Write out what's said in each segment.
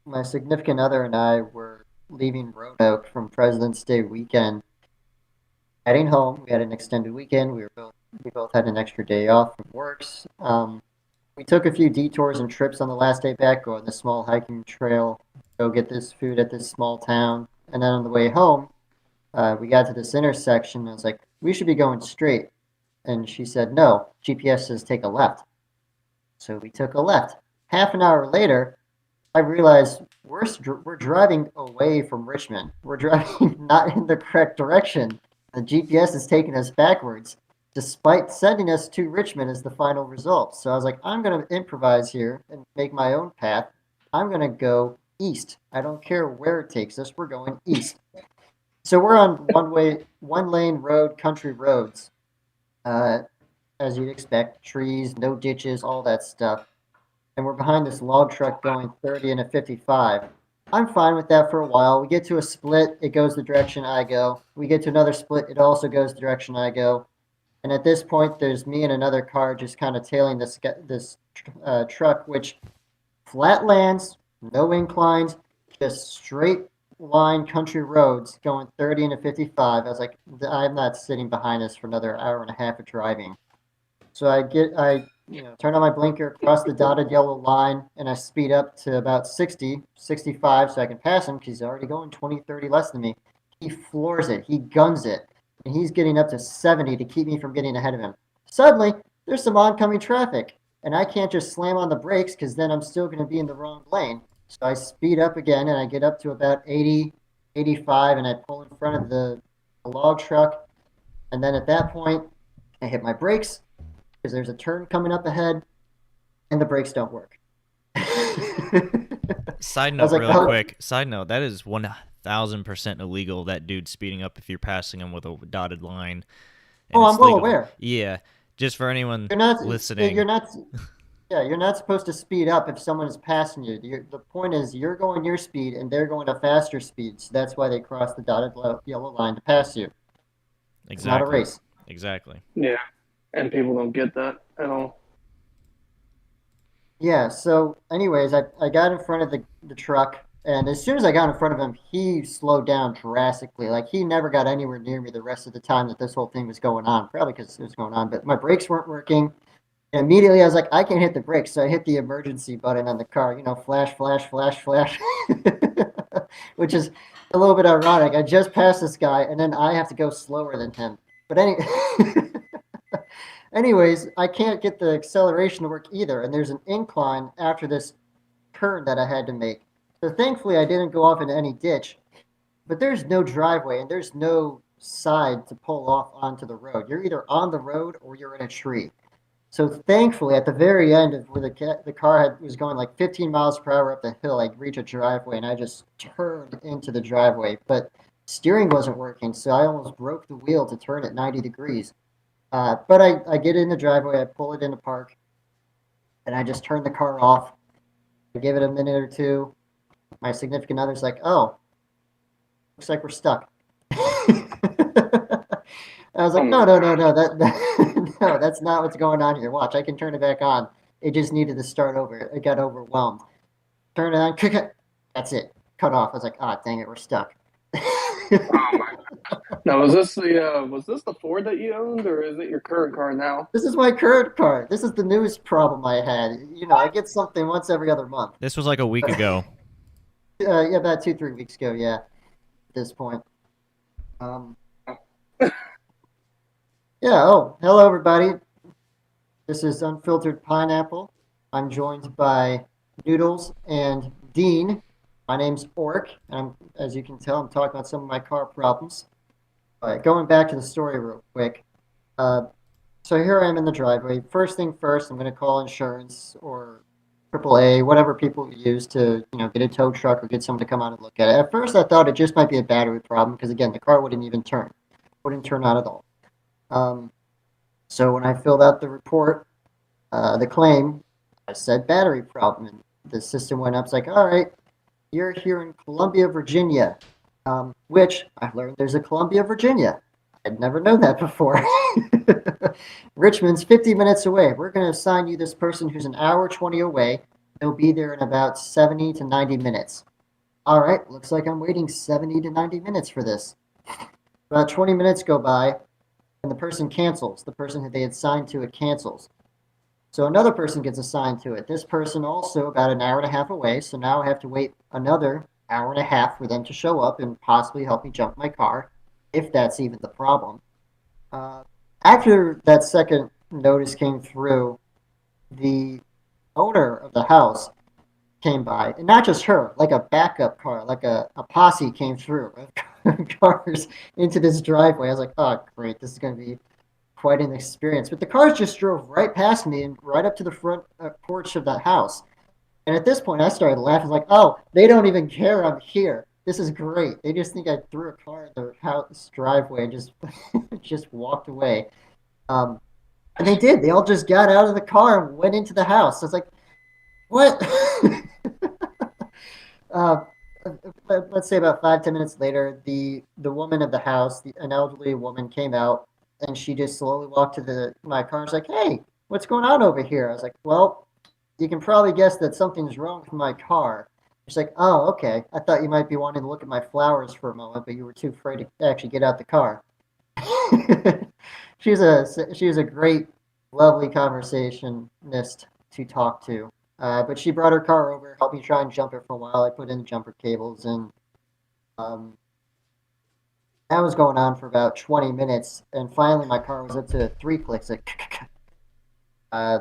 My significant other and I were leaving Roanoke from President's Day weekend, heading home. We had an extended weekend. We both had an extra day off from works. We took a few detours and trips on the last day back, go on this small hiking trail, go get this food at this small town, and then on the way home, we got to this intersection. And I was like, "We should be going straight," and she said, "No, GPS says take a left." So we took a left. Half an hour later, I realized we're driving away from Richmond. We're driving not in the correct direction. The GPS is taking us backwards, despite sending us to Richmond as the final result. So I was like, I'm going to improvise here and make my own path. I'm going to go east. I don't care where it takes us. We're going east. So we're on one lane road, country roads, uh, as you'd expect, trees, no ditches, all that stuff, and we're behind this log truck going 30 and a 55. I'm fine with that for a while. We get to a split, it goes the direction I go. We get to another split, it also goes the direction I go. And at this point, there's me and another car just kind of tailing this truck, which flat lands, no inclines, just straight line country roads going 30 and a 55. I was like, I'm not sitting behind this for another hour and a half of driving. So I turn on my blinker, cross the dotted yellow line, and I speed up to about 60, 65, so I can pass him because he's already going 20, 30 less than me. He floors it. He guns it. And he's getting up to 70 to keep me from getting ahead of him. Suddenly, there's some oncoming traffic, and I can't just slam on the brakes because then I'm still going to be in the wrong lane. So I speed up again, and I get up to about 80, 85, and I pull in front of the log truck. And then at that point, I hit my brakes because there's a turn coming up ahead and the brakes don't work. I Side was note, like, really oh, quick. Side note, that is 1,000% illegal. That dude speeding up if you're passing him with a dotted line, and oh, I'm it's well legal. aware. Yeah, just for anyone You're not, you're listening. not, yeah, you're not supposed to speed up if someone is passing you. The point is you're going your speed and they're going a faster speed. So that's why they cross the dotted yellow line to pass you. It's not a Exactly. race. Exactly. Yeah, and people don't get that at all. Yeah, so anyways, I got in front of the truck, and as soon as I got in front of him, he slowed down drastically. Like he never got anywhere near me the rest of the time that this whole thing was going on. Probably because it was going on, but my brakes weren't working. And immediately I was like, I can't hit the brakes, so I hit the emergency button on the car. Flash, flash, flash, flash, which is a little bit ironic. I just passed this guy, and then I have to go slower than him. But anyways, I can't get the acceleration to work either, and there's an incline after this turn that I had to make. So thankfully, I didn't go off into any ditch, but there's no driveway and there's no side to pull off onto the road. You're either on the road or you're in a tree. So thankfully, at the very end of where the car was going like 15 miles per hour up the hill, I reached a driveway and I just turned into the driveway. But steering wasn't working, so I almost broke the wheel to turn at 90 degrees. But I get in the driveway, I pull it into park, and I just turn the car off. I give it a minute or two. My significant other's like, "Oh, looks like we're stuck." I was Oh like, "No, my no, no, gosh. no, no, that's not what's going on here. Watch, I can turn it back on. It just needed to start over. It got overwhelmed. Turn it on. Click it. That's it. Cut off. I was like, ah, dang it, we're stuck." Oh my. Now, was this the Ford that you owned, or is it your current car now? This is my current car. This is the newest problem I had. I get something once every other month. This was like a week But ago. yeah, about 2, 3 weeks ago. Yeah, at this point. Um, yeah. Oh, hello everybody. This is Unfiltered Pineapple. I'm joined by Noodles and Dean. My name's Orik, and as you can tell, I'm talking about some of my car problems. But going back to the story real quick. Uh, so here I am in the driveway. First thing first, I'm going to call insurance or AAA, whatever people use to, get a tow truck or get someone to come out and look at it. At first, I thought it just might be a battery problem because, again, the car wouldn't turn on at all. Um, so when I filled out the report, the claim, I said battery problem, and the system went up. It's like, all right, you're here in Columbia, Virginia, which I learned there's a Columbia, Virginia. I'd never known that before. Richmond's 50 minutes away. We're going to assign you this person who's an hour 20 away. They'll be there in about 70 to 90 minutes. All right, looks like I'm waiting 70 to 90 minutes for this. About 20 minutes go by, and the person cancels. The person who they had signed to it cancels. So another person gets assigned to it. This person also about an hour and a half away, so now I have to wait another hour and a half for them to show up and possibly help me jump my car, if that's even the problem. Uh, After that second notice came through, the owner of the house came by, and not just her, like a backup car, like a posse came through of cars into this driveway. I was like, oh, great, this is going to be quite an experience. But the cars just drove right past me and right up to the front porch of the house. And at this point, I started laughing, like, oh, they don't even care I'm here. This is great. They just think I threw a car in their house driveway and just just walked away. Um, and they did. They all just got out of the car and went into the house. I was like, what? uh, let's say about 5, 10 minutes later, the woman of the house, an elderly woman, came out and she just slowly walked to my car and was like, "Hey, what's going on over here?" I was like, "Well, you can probably guess that something's wrong with my car." She's like, "Oh, okay. I thought you might be wanting to look at my flowers for a moment, but you were too afraid to actually get out the car." She was a great, lovely conversationist to talk to. But she brought her car over, helped me try and jump it for a while. I put in the jumper cables, and um, that was going on for about 20 minutes. And finally, my car was up to 3 clicks. Uh,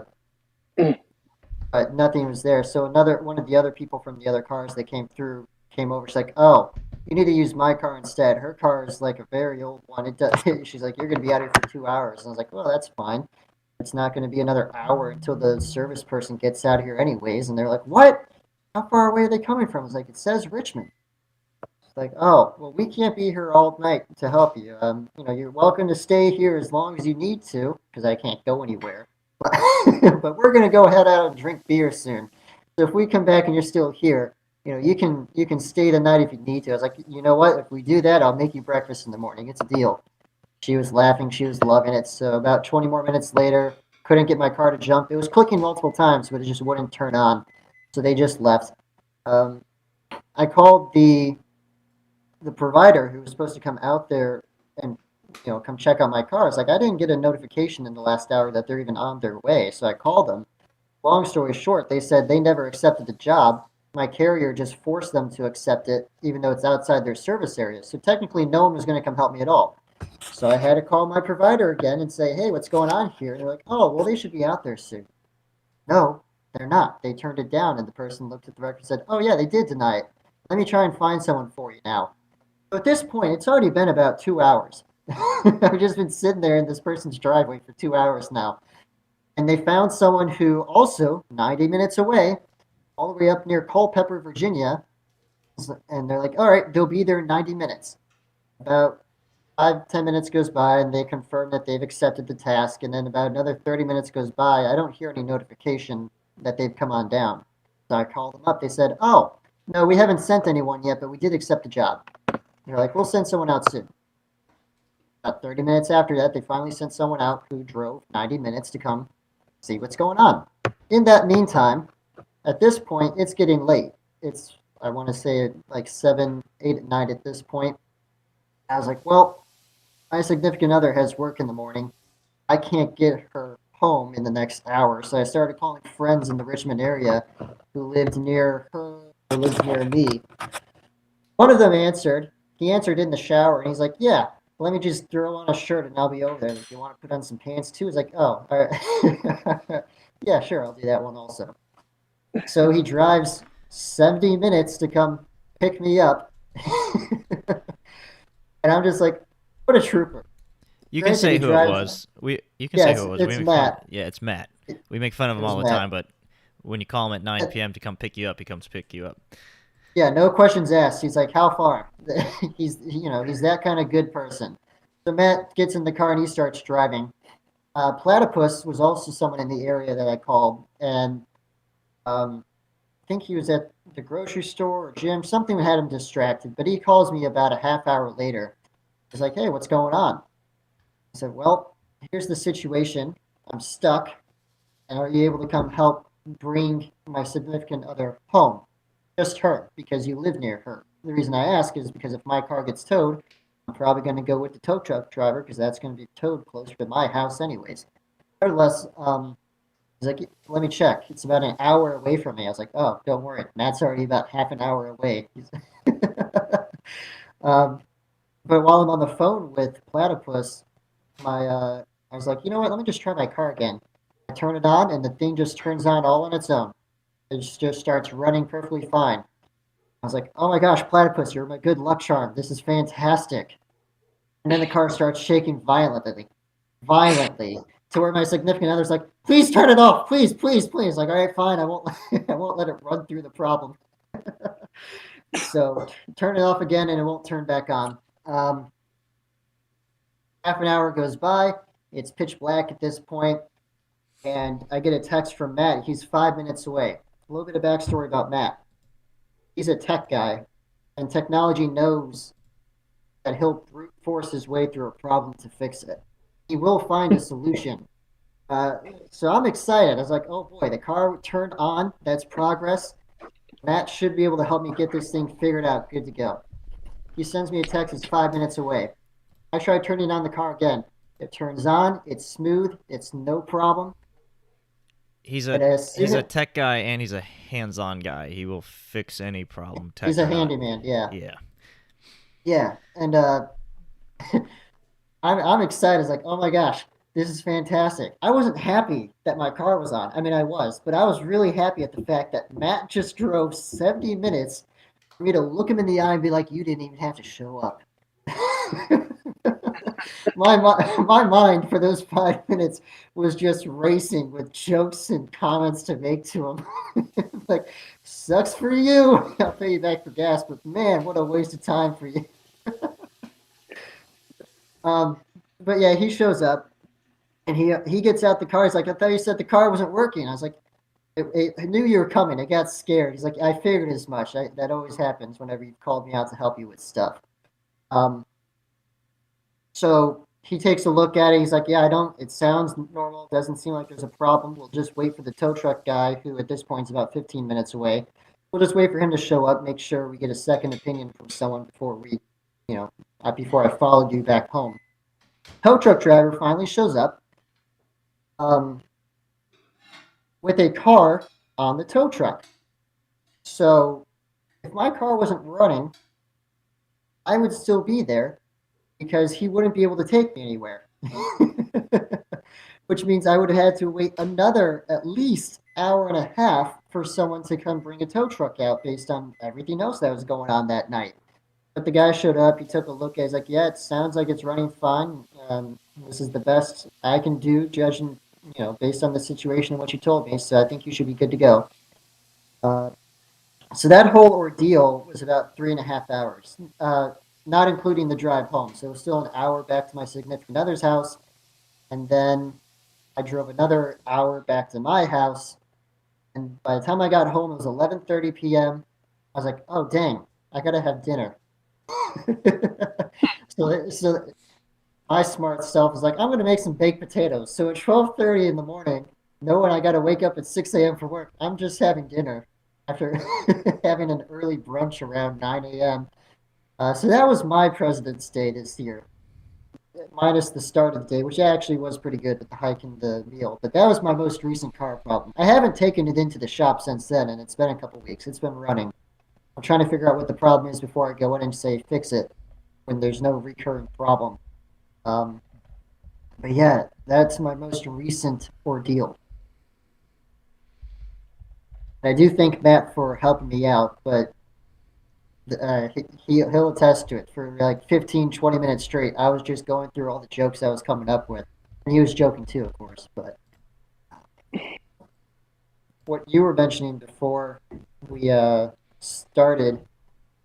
but nothing was there. So another one of the other people from the other cars that came through came over. She's like, "Oh, you need to use my car instead. Her car is like a very old one. It does." She's like, "You're going to be out here for 2 hours." And I was like, "Well, that's fine. It's not going to be another hour until the service person gets out here anyways." And they're like, "What? How far away are they coming from?" I was like, "It says Richmond." It's like, "Oh, well, we can't be here all night to help you. You're welcome to stay here as long as you need to, because I can't go anywhere. But we're gonna go head out and drink beer soon. So if we come back and you're still here, you can stay the night if you need to." I was like, "You know what? If we do that, I'll make you breakfast in the morning. It's a deal." She was laughing. She was loving it. So about 20 more minutes later, couldn't get my car to jump. It was clicking multiple times, but it just wouldn't turn on. So they just left. Um, I called the provider who was supposed to come out there and come check out my car. It's like I didn't get a notification in the last hour that they're even on their way. So I called them. Long story short, they said they never accepted the job. My carrier just forced them to accept it, even though it's outside their service area. So technically, no one was going to come help me at all. So I had to call my provider again and say, "Hey, what's going on here?" And they're like, "Oh, well, they should be out there soon." No, they're not. They turned it down, and the person looked at the record and said, "Oh, yeah, they did deny it. Let me try and find someone for you now." So at this point, it's already been about 2 hours. I've just been sitting there in this person's driveway for 2 hours now. And they found someone who also 90 minutes away, all the way up near Culpeper, Virginia. And they're like, "All right, they'll be there in 90 minutes." About 5, 10 minutes goes by and they confirm that they've accepted the task. And then about another 30 minutes goes by. I don't hear any notification that they've come on down. So I called them up. They said, "Oh, no, we haven't sent anyone yet, but we did accept the job." They're like, "We'll send someone out soon." About 30 minutes after that, they finally sent someone out who drove 90 minutes to come see what's going on. In that meantime, at this point, it's getting late. It's, I want to say, like 7, 8 at night at this point. I was like, "Well, my significant other has work in the morning. I can't get her home in the next hour." So I started calling friends in the Richmond area who lived near her, who lived near me. One of them answered. He answered in the shower, and he's like, "Yeah, let me just throw on a shirt and I'll be over there. If you want to put on some pants too?" He's like, "Oh, all right." "Yeah, sure, I'll do that one also." So he drives 70 minutes to come pick me up. And I'm just like, what a trooper. You can Granted, say he who it drives. was. You can Yeah, say it's who it was. We it's make fun. Matt. Yeah, it's Matt. It, We make fun of it him was all the Matt. time, but when you call him at 9 p.m. to come pick you up, he comes pick you up. Yeah, no questions asked. He's like, "How far?" He's that kind of good person. So Matt gets in the car and he starts driving. Platypus was also someone in the area that I called, and I think he was at the grocery store or gym. Something had him distracted, but he calls me about a half hour later. He's like, "Hey, what's going on?" I said, "Well, here's the situation. I'm stuck, and are you able to come help bring my significant other home, just her, because you live near her. The reason I ask is because if my car gets towed, I'm probably going to go with the tow truck driver because that's going to be towed closer to my house, anyways. Nevertheless, he's like, let me check. It's about an hour away from me. I was like, oh, don't worry. Matt's already about half an hour away. um, but while I'm on the phone with Platypus, I was like, you know what? Let me just try my car again. I turn it on, and the thing just turns on all on its own. It just starts running perfectly fine. I was like, oh my gosh, Platypus, you're my good luck charm. This is fantastic. And then the car starts shaking violently, to where my significant other's like, please turn it off, please, please, please. Like, all right, fine, I won't, I won't let it run through the problem. So turn it off again, and it won't turn back on. Um, Half an hour goes by. It's pitch black at this point, and I get a text from Matt. He's 5 minutes away. A little bit of backstory about Matt. He's a tech guy, and technology knows that he'll brute force his way through a problem to fix it. He will find a solution. Uh, so I'm excited. I was like, oh boy, the car turned on. That's progress. Matt should be able to help me get this thing figured out. Good to go. He sends me a text. It's 5 minutes away. I try turning on the car again. It turns on. It's smooth. It's no problem. He's And a as soon he's a as tech guy and he's a hands-on guy. He will fix any problem, he's tech a or not. handyman, yeah, Yeah. yeah, and I'm excited. It's like, oh my gosh, this is fantastic. I wasn't happy that my car was on. I mean, I was, but I was really happy at the fact that Matt just drove 70 minutes for me to look him in the eye and be like, you didn't even have to show up. My mind for those 5 minutes was just racing with jokes and comments to make to him. Like, sucks for you. I'll pay you back for gas, but man, what a waste of time for you. Um, but yeah, he shows up and he gets out the car. He's like, I thought you said the car wasn't working. I was like, I knew you were coming. I got scared. He's like, I figured as much. That always happens whenever you called me out to help you with stuff. Um, so he takes a look at it. He's like, yeah, I don't. It sounds normal. Doesn't seem like there's a problem. We'll just wait for the tow truck guy, who at this point is about 15 minutes away. We'll just wait for him to show up. Make sure we get a second opinion from someone before we, you know, before I followed you back home. Tow truck driver finally shows up. Um, with a car on the tow truck. So if my car wasn't running, I would still be there because he wouldn't be able to take me anywhere. Which means I would have had to wait another at least hour and a half for someone to come bring a tow truck out based on everything else that was going on that night. But the guy showed up. He took a look. He's like, "Yeah, it sounds like it's running fine. This is the best I can do, judging, based on the situation and what you told me. So I think you should be good to go." Uh, so that whole ordeal was about 3.5 hours, not including the drive home. So it was still an hour back to my significant other's house, and then I drove another hour back to my house. And by the time I got home, it was 11:30 p.m. I was like, "Oh dang, I gotta have dinner." So my smart self is like, I'm gonna make some baked potatoes. So at 12:30 in the morning, knowing I gotta wake up at 6 a.m. for work, I'm just having dinner after having an early brunch around 9 a.m. So that was my President's Day this year, minus the start of the day, which actually was pretty good with the hike and the meal. But that was my most recent car problem. I haven't taken it into the shop since then, and it's been a couple weeks. It's been running. I'm trying to figure out what the problem is before I go in and say fix it when there's no recurring problem. Um, but yeah, that's my most recent ordeal. And I do thank Matt for helping me out, but he'll attest to it. For like 15, 20 minutes straight, I was just going through all the jokes I was coming up with. And he was joking too, of course. But what you were mentioning before we started,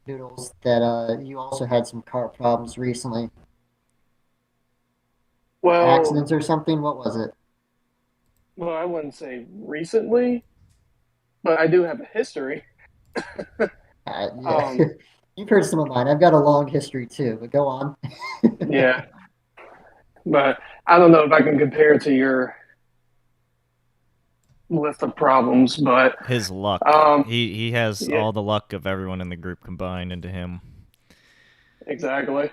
Noodles, that you also had some car problems recently. Well, Accidents or something? What was it? well, I wouldn't say recently, but I do have a history. Yeah. Um, You've heard some of mine. I've got a long history too, but go on. yeah, but I don't know if I can compare it to your list of problems, but His luck. um, He has yeah, all the luck of everyone in the group combined into him exactly.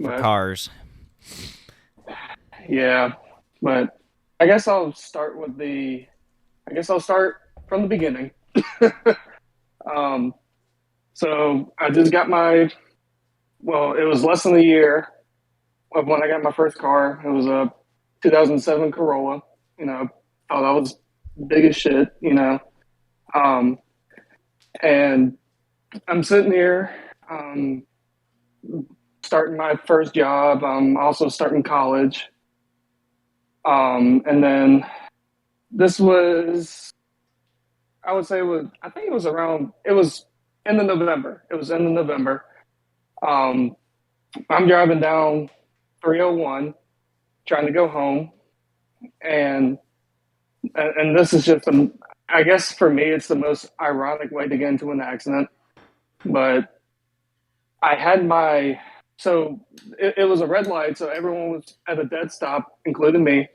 for But cars. yeah, but I guess I'll start with the. I guess I'll start from the beginning. um, so I just got my. Well, it was less than a year of when I got my first car. It was a 2007 Corolla. You know, thought that was big as shit. Um, and I'm sitting here, um, starting my first job. I'm also starting college. And then this was, I would say, I think it was around. It was in the November. It was in the November. Um, I'm driving down 301, trying to go home, and this is just I guess for me it's the most ironic way to get into an accident. But I had my so it was a red light, so everyone was at a dead stop, including me,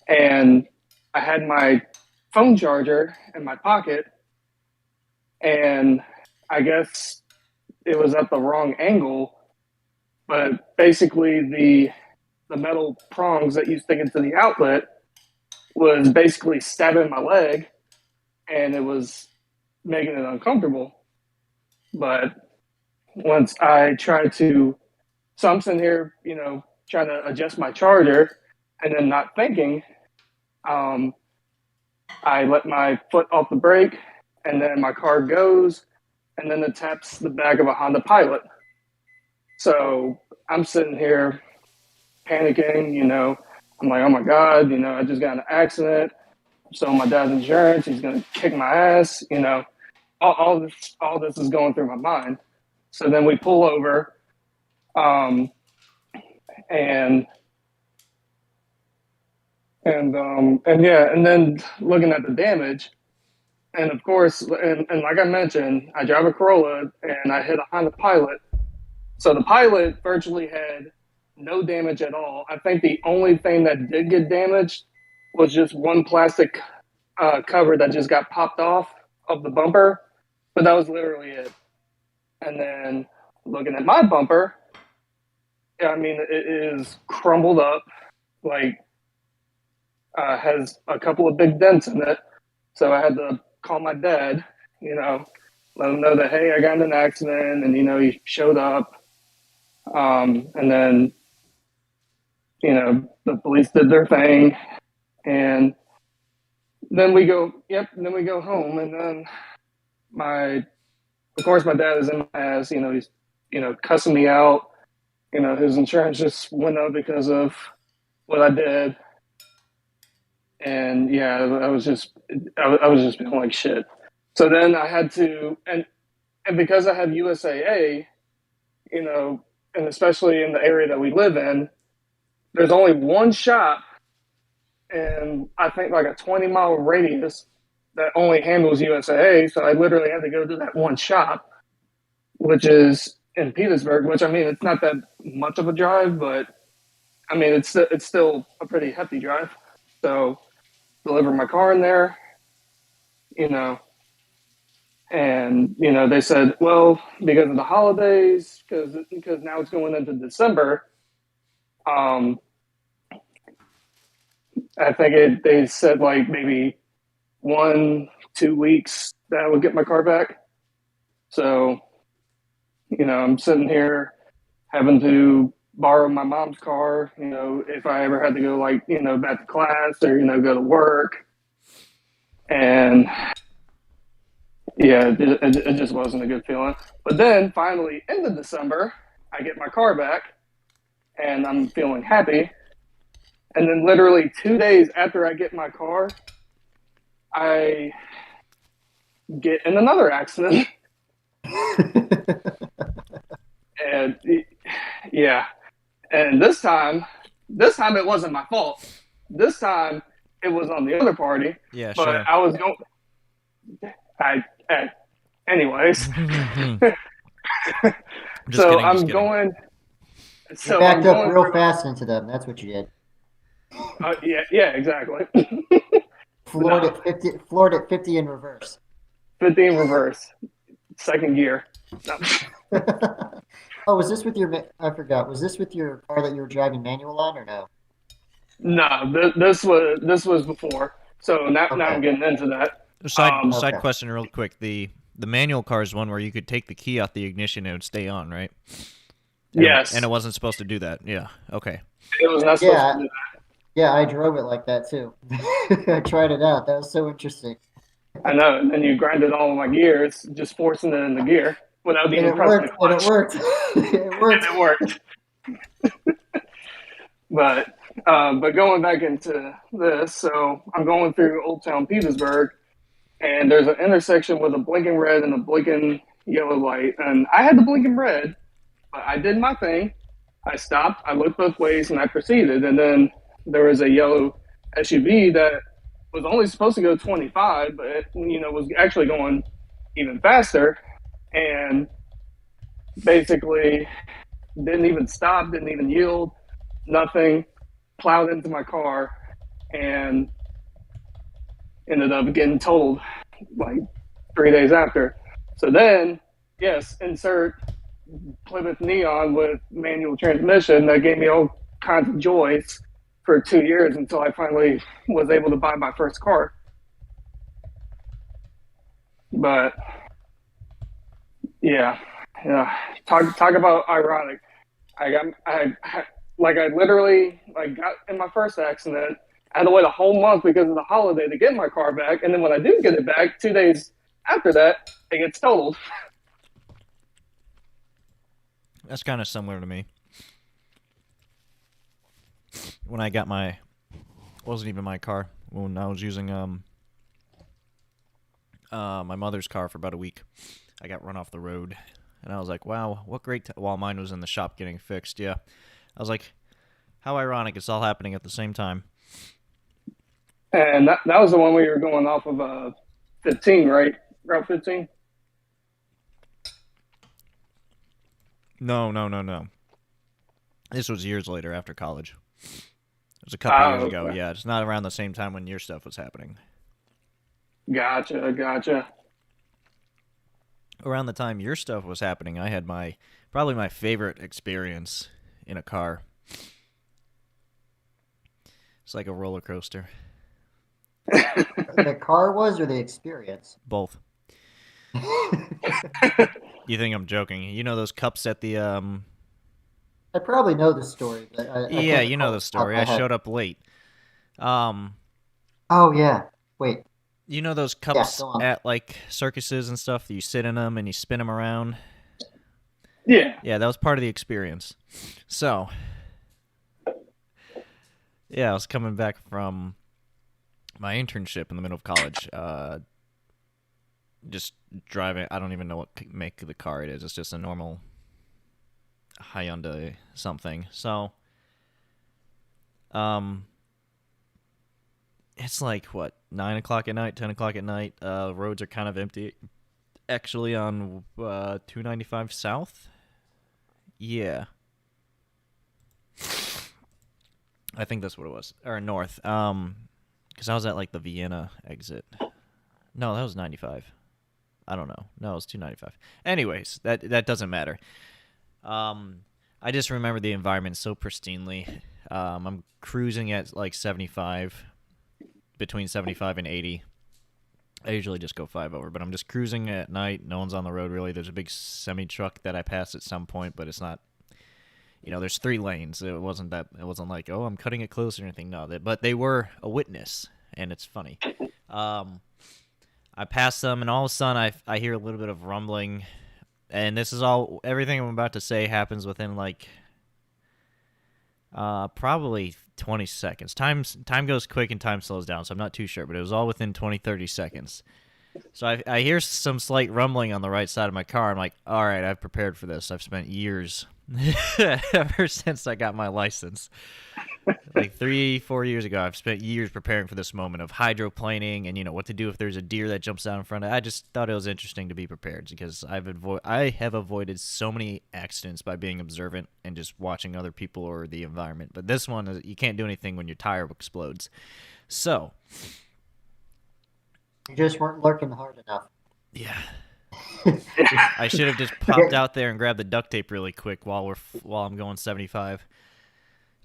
and I had my phone charger in my pocket, and I guess it was at the wrong angle, but basically the metal prongs that you stick into the outlet was basically stabbing my leg, and it was making it uncomfortable. But once I tried to, so I'm sitting here, trying to adjust my charger, and then not thinking, um, I let my foot off the brake, and then my car goes, and then it taps the back of a Honda Pilot. So I'm sitting here panicking, I'm like, oh my God, I just got in an accident. So my dad's insurance, he's gonna kick my ass, all this is going through my mind. So then we pull over, um, and and yeah, and then looking at the damage, and of course, and like I mentioned, I drive a Corolla and I hit a Honda Pilot. So the Pilot virtually had no damage at all. I think the only thing that did get damaged was just one plastic cover that just got popped off of the bumper, but that was literally it. And then looking at my bumper, I mean, it is crumbled up, like has a couple of big dents in it. So I had to call my dad, let him know that, hey, I got in an accident, and he showed up. And then the police did their thing, and then we go, yep, and then we go home, and then of course, my dad is in my ass. He's cussing me out. His insurance just went up because of what I did, and yeah, I was just feeling like shit. So then I had to, and because I have USAA, and especially in the area that we live in, there's only one shop, and I think like a 20-mile radius that only handles USAA. So I literally had to go to that one shop, which is in Petersburg. Which, I mean, it's not that much of a drive, but I mean, it's still a pretty hefty drive. So deliver my car in there, you know, and they said, well, because of the holidays, because now it's going into December. um I think they said like maybe 1-2 weeks that I would get my car back. So I'm sitting here having to borrow my mom's car, if I ever had to go, like, back to class, or go to work. And yeah, it just wasn't a good feeling. But then finally, end of December, I get my car back, and I'm feeling happy. And then literally 2 days after I get my car, I get in another accident. And yeah, and this time it wasn't my fault. This time it was on the other party. Yeah, But sure. I was going. Anyways, Just so kidding. Just I'm kidding. going. You So I'm backed up going real through. fast into them. That's what you did. Yeah, exactly. No, Floored at 50 in reverse. 50 in reverse, second gear. No, Oh, was this with your? I forgot. Was this with your car that you were driving manual on, or no? no, this was before. So now I'm Okay. getting into that. Side Okay. question, real quick. The manual car is one where you could take the key out the ignition and it would stay on, right? And it Yes, wasn't supposed to do that. Yeah. Okay. it was not supposed to Yeah. do Yeah. I drove it like that too. I tried it out. That was so interesting, that. I know. And then you grinded all of my gears, just forcing it in the gear without and even it pressing the worked. And it clutch, worked. It worked. and it worked. But going back into this, so I'm going through Old Town Petersburg, and there's an intersection with a blinking red and a blinking yellow light, and I had the blinking red, but I did my thing. I stopped, I looked both ways, and I proceeded. And then there was a yellow SUV that was only supposed to go 25, but it, was actually going even faster, and basically didn't even stop, didn't even yield, nothing. Plowed into my car, and ended up getting totaled like 3 days after. So then, yes, insert Plymouth Neon with manual transmission that gave me all kinds of joys for 2 years until I finally was able to buy my first car. But yeah, yeah. Talk about ironic. I literally got in my first accident. I had to wait a whole month because of the holiday to get my car back, and then when I do get it back, 2 days after that, it gets totaled. That's kind of similar to me. When I got my, wasn't even my car. When I was using my mother's car for about a week, I got run off the road, and I was like, wow, what great. While mine was in the shop getting fixed, yeah. I was like, how ironic it's all happening at the same time. And that was the one where you were going off of 15, right? Route 15? No, no, no, no. This was years later after college. It was a couple years ago. Okay. Yeah, it's not around the same time when your stuff was happening. Gotcha. Around the time your stuff was happening, I had probably my favorite experience in a car. It's like a roller coaster. The car was, or the experience? Both. You think I'm joking? You know those cups at the I probably know the story, but I Yeah, can't you know recall the it off the top of story. my I head. showed up late. Um, Oh yeah. Wait. you know those Yeah. cups Go on. at like circuses and stuff. You sit in them and you spin them around. Yeah. Yeah, that was part of the experience. So, yeah, I was coming back from my internship in the middle of college. Just driving. I don't even know what make the car it is. It's just a normal Hyundai something. So, um, it's like what 9 o'clock at night, 10 o'clock at night. Roads are kind of empty. Actually, on 295 South. Yeah, I think that's what it was, or North. Because I was at like the Vienna exit. No, that was 95. I don't know. No, it was 295. Anyways, that doesn't matter. I just remember the environment so pristinely. I'm cruising at like 75, between 75 and 80. I usually just go 5 over, but I'm just cruising at night. No one's on the road really. There's a big semi truck that I passed at some point, but it's not. There's 3 lanes. It wasn't that. It wasn't like, oh, I'm cutting it close or anything. No, but they were a witness, and it's funny. I pass them, and all of a sudden, I hear a little bit of rumbling, and this is all. Everything I'm about to say happens within like probably 20 seconds. Time goes quick and time slows down, so I'm not too sure, but it was all within 20, 30 seconds. So I hear some slight rumbling on the right side of my car. I'm like, all right, I've prepared for this. I've spent years, ever since I got my license. Like 3-4 years ago, I've spent years preparing for this moment of hydroplaning and what to do if there's a deer that jumps out in front of. I just thought it was interesting to be prepared because I have avoided so many accidents by being observant and just watching other people or the environment. But this one, you can't do anything when your tire explodes. So You just weren't lurking hard enough. Yeah. Just I should have just popped forget. out there and grabbed the duct tape really quick while I'm going 75.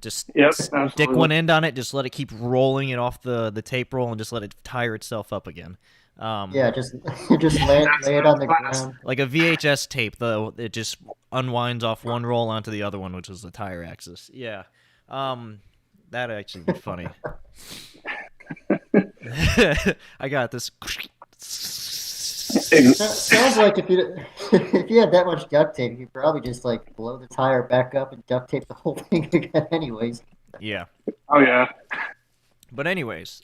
Just Yep, stick one absolutely. end on it, just let it keep rolling it off the tape roll, and just let it tire itself up again. Um, Yeah, just just lay it That's on the class. ground. like a VHS tape, though, it just unwinds off one roll onto the other one, which is the tire axis. Yeah, um, that'd actually be funny. I got this. Sounds like if you if you had that much duct tape, you could probably just like blow the tire back up and duct tape the whole thing again. Anyways, Yeah, Oh yeah. but anyways,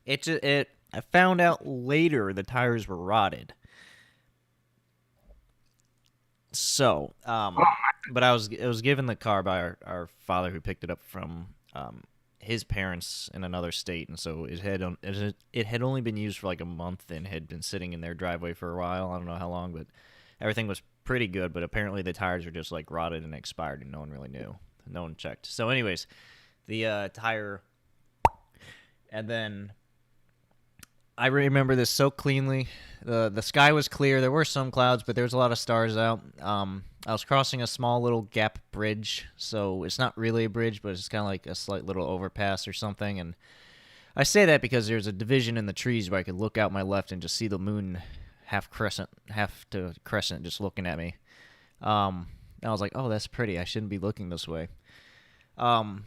it. I found out later the tires were rotted. So, but I was given the car by our father who picked it up from his parents in another state, and so it had only been used for like a month and had been sitting in their driveway for a while. I don't know how long, but everything was pretty good. But apparently the tires were just like rotted and expired, and no one really knew. No one checked. So, anyways, the tire, and then I remember this so cleanly. The sky was clear. There were some clouds, but there was a lot of stars out. I was crossing a small little gap bridge, so it's not really a bridge, but it's kind of like a slight little overpass or something. And I say that because there's a division in the trees where I could look out my left and just see the moon half to crescent, just looking at me. I was like, oh, that's pretty. I shouldn't be looking this way. Um,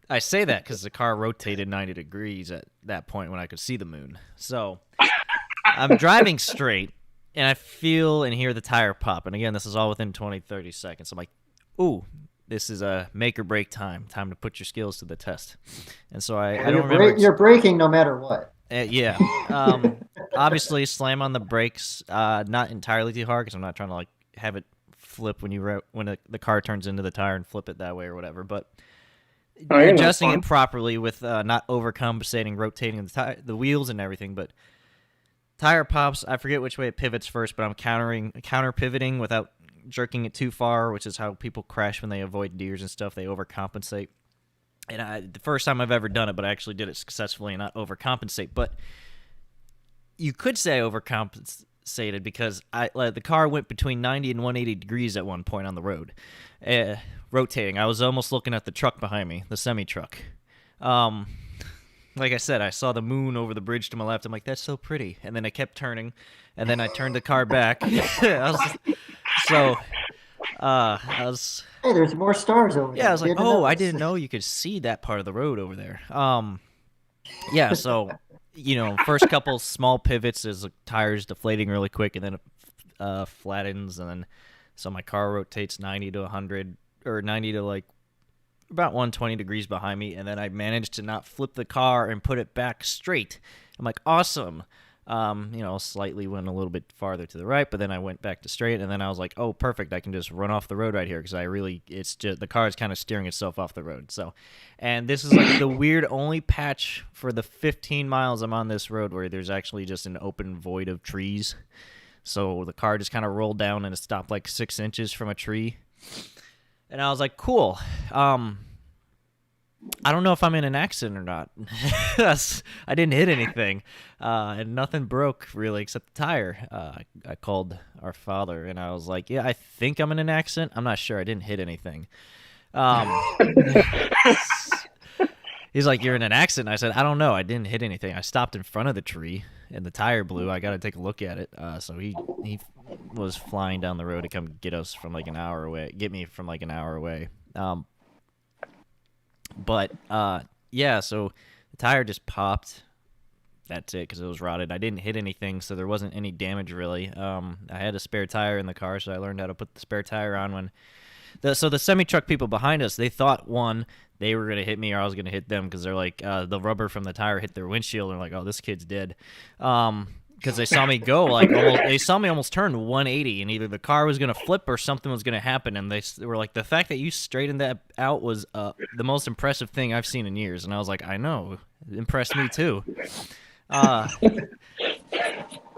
I say that because the car rotated 90 degrees at that point when I could see the moon. So I'm driving straight, and I feel and hear the tire pop. And again, this is all within 20, 30 seconds. I'm like, ooh, this is a make or break time. Time to put your skills to the test. And so I well, don't remember. you're braking no matter what. Yeah. Obviously, slam on the brakes, not entirely too hard because I'm not trying to like have it flip when the car turns into the tire and flip it that way or whatever. But Oh, you know, adjusting it fun. properly with not overcompensating, rotating the wheels and everything. But tire pops. I forget which way it pivots first, but I'm counter pivoting without jerking it too far, which is how people crash when they avoid deers and stuff. They overcompensate. And the first time I've ever done it, but I actually did it successfully and not overcompensate. But you could say I overcompensated because the car went between 90 and 180 degrees at one point on the road, rotating. I was almost looking at the truck behind me, the semi truck. Um, like I said, I saw the moon over the bridge to my left. I'm like, that's so pretty. And then I kept turning, and then I turned the car back. So I was Hey, there's more stars over yeah, I there. was You like, didn't oh, I notice. didn't know you could see that part of the road over there. Yeah, so first couple small pivots as the tires deflating really quick, and then it flattens, and then so my car rotates 90 to 100 or 90 to like about 120 degrees behind me, and then I managed to not flip the car and put it back straight. I'm like, awesome. Slightly went a little bit farther to the right, but then I went back to straight, and then I was like, oh, perfect. I can just run off the road right here because it's just the car is kind of steering itself off the road. So, and this is like the weird only patch for the 15 miles I'm on this road where there's actually just an open void of trees. So the car just kind of rolled down and it stopped like 6 inches from a tree. And I was like, cool. I don't know if I'm in an accident or not. I didn't hit anything, and nothing broke really except the tire. I called our father and I was like, "Yeah, I think I'm in an accident. I'm not sure. I didn't hit anything." Um, he's like, "You're in an accident." I said, "I don't know. I didn't hit anything. I stopped in front of the tree and the tire blew. I got to take a look at it." So he was flying down the road to come get us from like an hour away, get me from like an hour away. But yeah, so the tire just popped. That's it because it was rotted. I didn't hit anything, so there wasn't any damage really. I had a spare tire in the car, so I learned how to put the spare tire on when. So the semi truck people behind us, they thought they were gonna hit me or I was gonna hit them because they're like the rubber from the tire hit their windshield and they're like, oh, this kid's dead. Because they saw me go they saw me almost turn 180 and either the car was gonna flip or something was gonna happen, and they were like, the fact that you straightened that out was the most impressive thing I've seen in years. And I was like, I know, it impressed me too. uh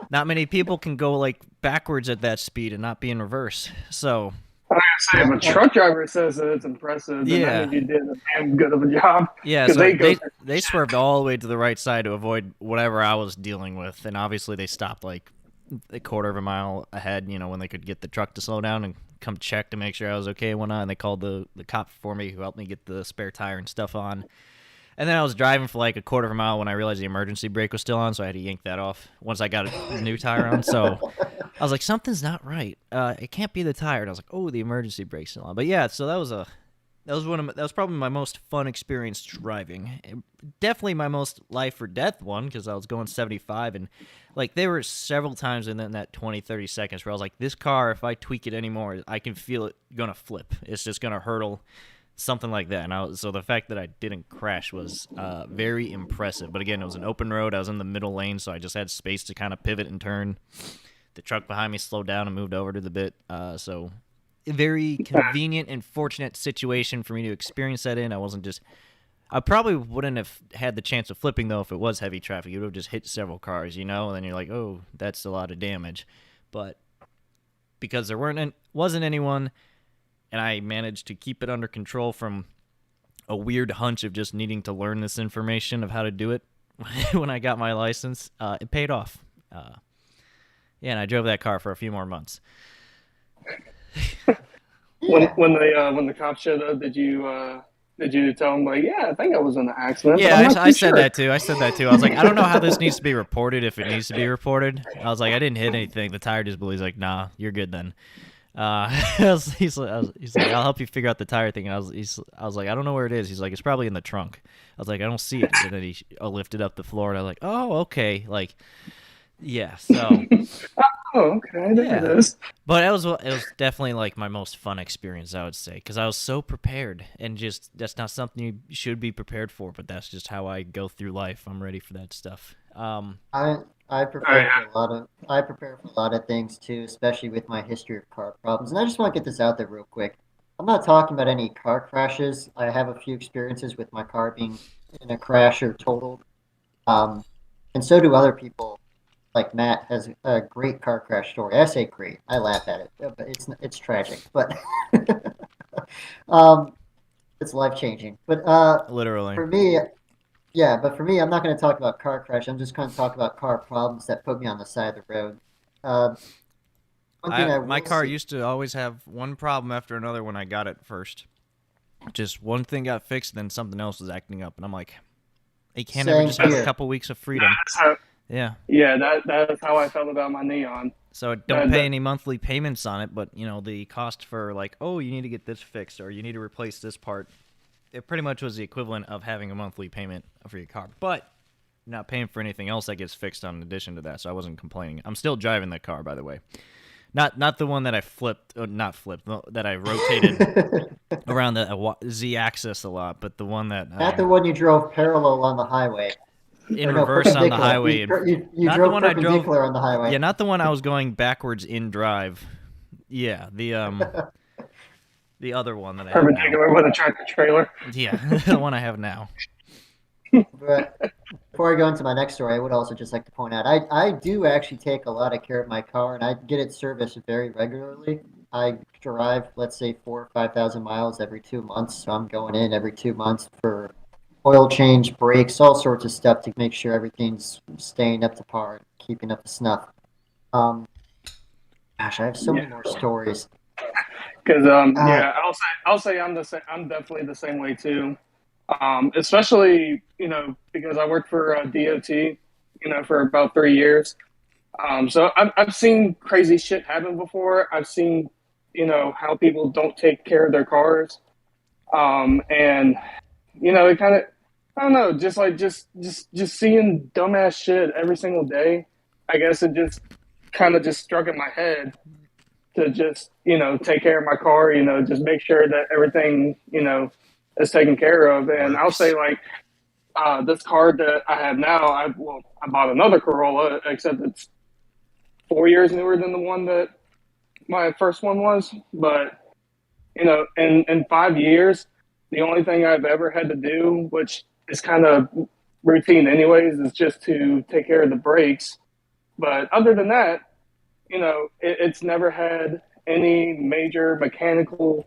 Not many people can go like backwards at that speed and not be in reverse. So I say if Yeah, a truck driver says that it's impressive, then that Yeah. means you did a damn good of a job Yeah, because so they go they through they swerved all the way to the right side to avoid whatever I was dealing with, and obviously they stopped like a quarter of a mile ahead. You know, when they could get the truck to slow down and come check to make sure I was okay and whatnot. And they called the cop for me, who helped me get the spare tire and stuff on. And then I was driving for like a quarter of a mile when I realized the emergency brake was still on, so I had to yank that off once I got the new tire on. So I was like, something's not right. It can't be the tire. And I was like, oh, the emergency brake's still on. But yeah, so that was probably my most fun experience driving. Definitely my most life or death one because I was going 75, and like there were several times in that 20 30 seconds where I was like, this car, if I tweak it anymore, I can feel it gonna flip. It's just gonna hurtle, something like that. And so the fact that I didn't crash was very impressive. But again, it was an open road. I was in the middle lane, so I just had space to kind of pivot and turn. The truck behind me slowed down and moved over to the bit. So a very convenient and fortunate situation for me to experience that in. I probably wouldn't have had the chance of flipping though if it was heavy traffic. You would have just hit several cars, you know, and then you're like, oh, that's a lot of damage. But because there wasn't anyone, and I managed to keep it under control from a weird hunch of just needing to learn this information of how to do it when I got my license, it paid off. Yeah, and I drove that car for a few more months. yeah. when the cops showed up, did you tell them like, yeah, I think I was in an accident, but Yeah, I'm not I too said sure. that too. I said that too. I was like, I don't know how this needs to be reported if it needs to be reported. I was like, I didn't hit anything. The tire just blew. He's like, nah, you're good then. He's like, I'll help you figure out the tire thing. And I was like, I don't know where it is. He's like, it's probably in the trunk. I was like, I don't see it. And then he lifted up the floor, and I was like, oh, okay. Like, yeah. So Oh, okay, there it yeah, is. but it was definitely like my most fun experience, I would say, because I was so prepared, and just that's not something you should be prepared for, but that's just how I go through life. I'm ready for that stuff. I I Oh prepare yeah, for a lot of I prepare for a lot of things too, especially with my history of car problems. And I just want to get this out there real quick. I'm not talking about any car crashes. I have a few experiences with my car being in a crash or totaled. Um, and so do other people. Like Matt has a great car crash story. I say great. I laugh at it, but it's tragic. But um, it's life changing. But Literally. for me, yeah, but for me, I'm not going to talk about car crash. I'm just going to talk about car problems that put me on the side of the road. Uh, one thing I I my will car say, used to always have one problem after another when I got it first. Just one thing got fixed, then something else was acting up, and I'm like, you can't ever same just have a that's, here. couple weeks of freedom. that's how, Yeah. yeah, that is how I felt about my neon. So don't That, pay that any monthly payments on it, but the cost for like, oh, you need to get this fixed or you need to replace this part, it pretty much was the equivalent of having a monthly payment for your car. But you're not paying for anything else that gets fixed on in addition to that, so I wasn't complaining. I'm still driving that car, by the way. Not the one that I flipped, not flipped, that I rotated around the z-axis a lot, but the one that Not the one you drove parallel on the highway, in or no, reverse on the perpendicular. highway. And You not the drove one I drove. perpendicular on the Yeah, highway. not the one I was going backwards in drive. Yeah, the other one that I have now. perpendicular with a tractor trailer. Yeah, the one I have now. But before I go into my next story, I would also just like to point out I do actually take a lot of care of my car, and I get it serviced very regularly. I drive, let's say, 4 or 5 thousand miles every 2 months, so I'm going in every 2 months for oil change, brakes, all sorts of stuff to make sure everything's staying up to par, keeping up to snuff. Um, Gosh, I have so Yeah, many more stories. because Uh, yeah, I'll say I'm the same. I'm definitely the same way too. Especially because I worked for DOT, for about 3 years. So I've seen crazy shit happen before. I've seen how people don't take care of their cars, and it kind of I don't know, just like just seeing dumbass shit every single day. I guess it just kind of just struck in my head to just take care of my car, just make sure that everything is taken care of. And I'll say Works. like this car that I have now, I bought another Corolla, except it's 4 years newer than the one that my first one was. But in 5 years, the only thing I've ever had to do, which is kind of routine anyways, is just to take care of the brakes. But other than that, it's never had any major mechanical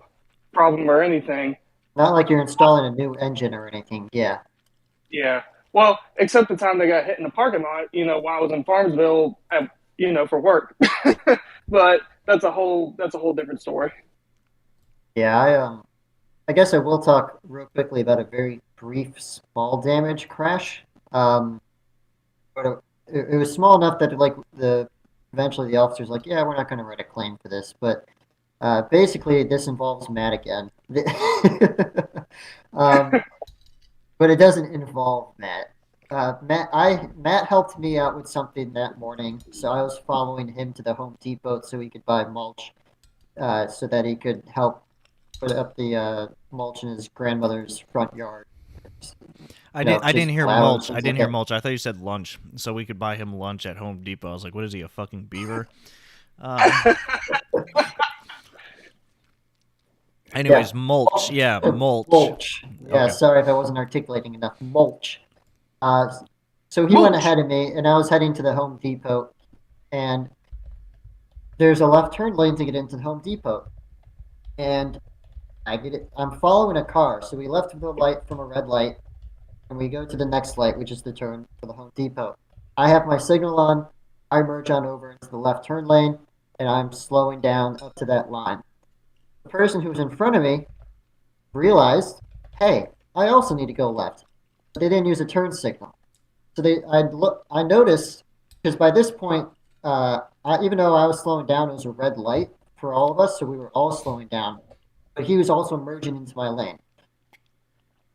problem or anything. Not like you're installing a new engine or anything. Yeah. Yeah. Well, except the time they got hit in the parking lot, while I was in Farmsville, for work. But that's a whole different story. Yeah, I guess I will talk real quickly about a very brief small damage crash. Um, but it was small enough that like the eventually the officer's like, yeah, we're not going to write a claim for this. But basically, this involves Matt again. um, but it doesn't involve Matt. Matt helped me out with something that morning, so I was following him to the Home Depot so he could buy mulch, so that he could help put up the mulch in his grandmother's front yard. I didn't. I didn't Just hear plowing mulch. I things didn't like hear that. mulch. I thought you said lunch, so we could buy him lunch at Home Depot. I was like, what is he, a fucking beaver? Um. Yeah, Anyways, mulch. mulch. Yeah, mulch. Mulch. Yeah, Okay. sorry if I wasn't articulating enough. Mulch. Uh, so he went Mooch. ahead of me, and I was heading to the Home Depot, and there's a left turn lane to get into the Home Depot, and I get it. I'm following a car, so we left the light from a red light, and we go to the next light, which is the turn for the Home Depot. I have my signal on. I merge on over into the left turn lane, and I'm slowing down up to that line. The person who was in front of me realized, hey, I also need to go left. But they didn't use a turn signal. So I noticed because by this point, even though I was slowing down, it was a red light for all of us, so we were all slowing down. But he was also merging into my lane.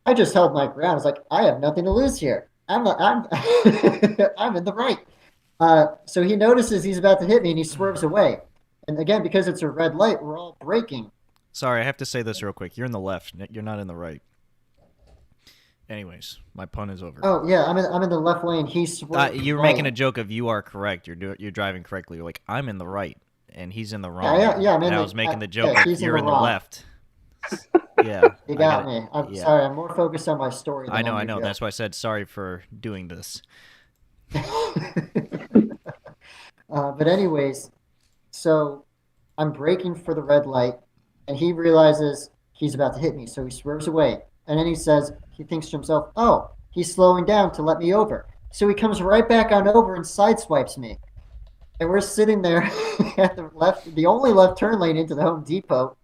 I just held my ground. I was like, I have nothing to lose here. I'm I'm in the right. So he notices he's about to hit me, and he swerves away. And again, because it's a red light, we're all braking. Sorry, I have to say this real quick. You're in the left. You're not in the right. Anyways, my pun is over. Oh yeah, I'm in the left lane. He swerved You were right. making a joke of you are correct. You're driving correctly. You're like, I'm in the right, and he's in the Yeah, wrong. yeah. I'm And in I the was making the joke yeah. of He's in you're the in the wrong. left. Yeah, You I got got it. me. I'm Yeah, sorry. I'm more focused on my story I than know. on I your know. joke. That's why I said sorry for doing this. But anyways, so I'm braking for the red light, and he realizes he's about to hit me, so he swerves away. And then he thinks to himself, "Oh, he's slowing down to let me over." So he comes right back on over and sideswipes me. And we're sitting there at the only left turn lane into the Home Depot,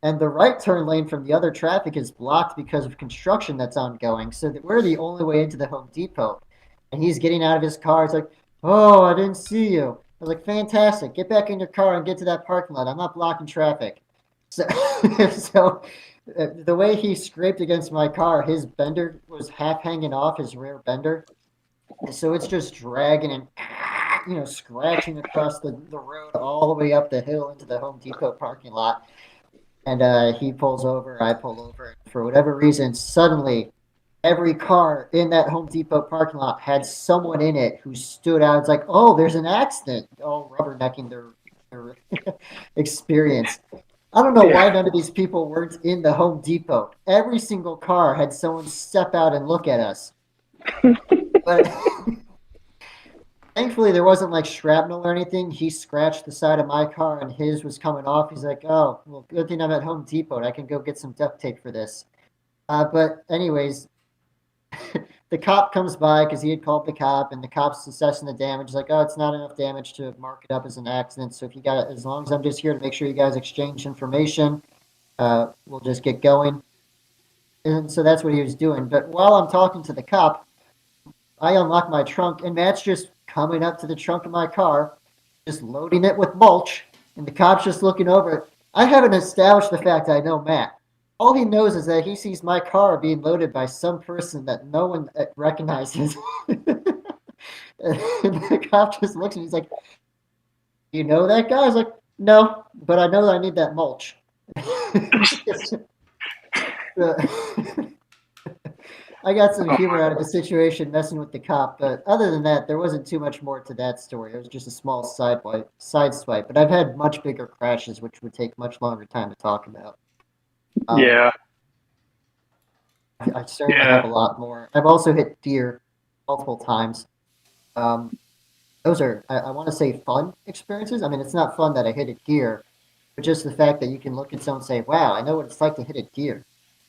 and the right turn lane from the other traffic is blocked because of construction that's ongoing. So that we're the only way into the Home Depot. And he's getting out of his car. He's like, "Oh, I didn't see you." I was like, "Fantastic! Get back in your car and get to that parking lot. I'm not blocking traffic." So, so the way he scraped against my car, his bender was half hanging off his rear bender, so it's just dragging and scratching across the road all the way up the hill into the Home Depot parking lot. And he pulls over, I pull over. For whatever reason, suddenly every car in that Home Depot parking lot had someone in it who stood out. It's like, oh, there's an accident. All rubbernecking their experience. I don't know Yeah. why none of these people weren't in the Home Depot. Every single car had someone step out and look at us. But thankfully, there wasn't like shrapnel or anything. He scratched the side of my car and his was coming off. He's like, oh, well, good thing I'm at Home Depot. And I can go get some duct tape for this. But, anyways, the cop comes by because he had called the cop, and the cop's assessing the damage. He's like, oh, it's not enough damage to mark it up as an accident. So if you got it, as long as I'm just here to make sure you guys exchange information, we'll just get going. And so that's what he was doing. But while I'm talking to the cop, I unlock my trunk, and Matt's just coming up to the trunk of my car, just loading it with mulch, and the cop's just looking over it. I haven't established the fact I know Matt. All he knows is that he sees my car being loaded by some person that no one recognizes. And the cop just looks at me. He's like, "You know that guy?" I was like, "No, but I know that I need that mulch." I got some Oh humor my out of the situation messing with the cop, but other than that, there wasn't too much more to that story. It was just a small side swipe. But I've had much bigger crashes, which would take much longer time to talk about. Um, Yeah. I certainly have Yeah. a lot more. I've also hit deer multiple times. Um, those are, I want to say, fun experiences. I mean, it's not fun that I hit a deer, but just the fact that you can look at someone and say, "Wow, I know what it's like to hit a deer."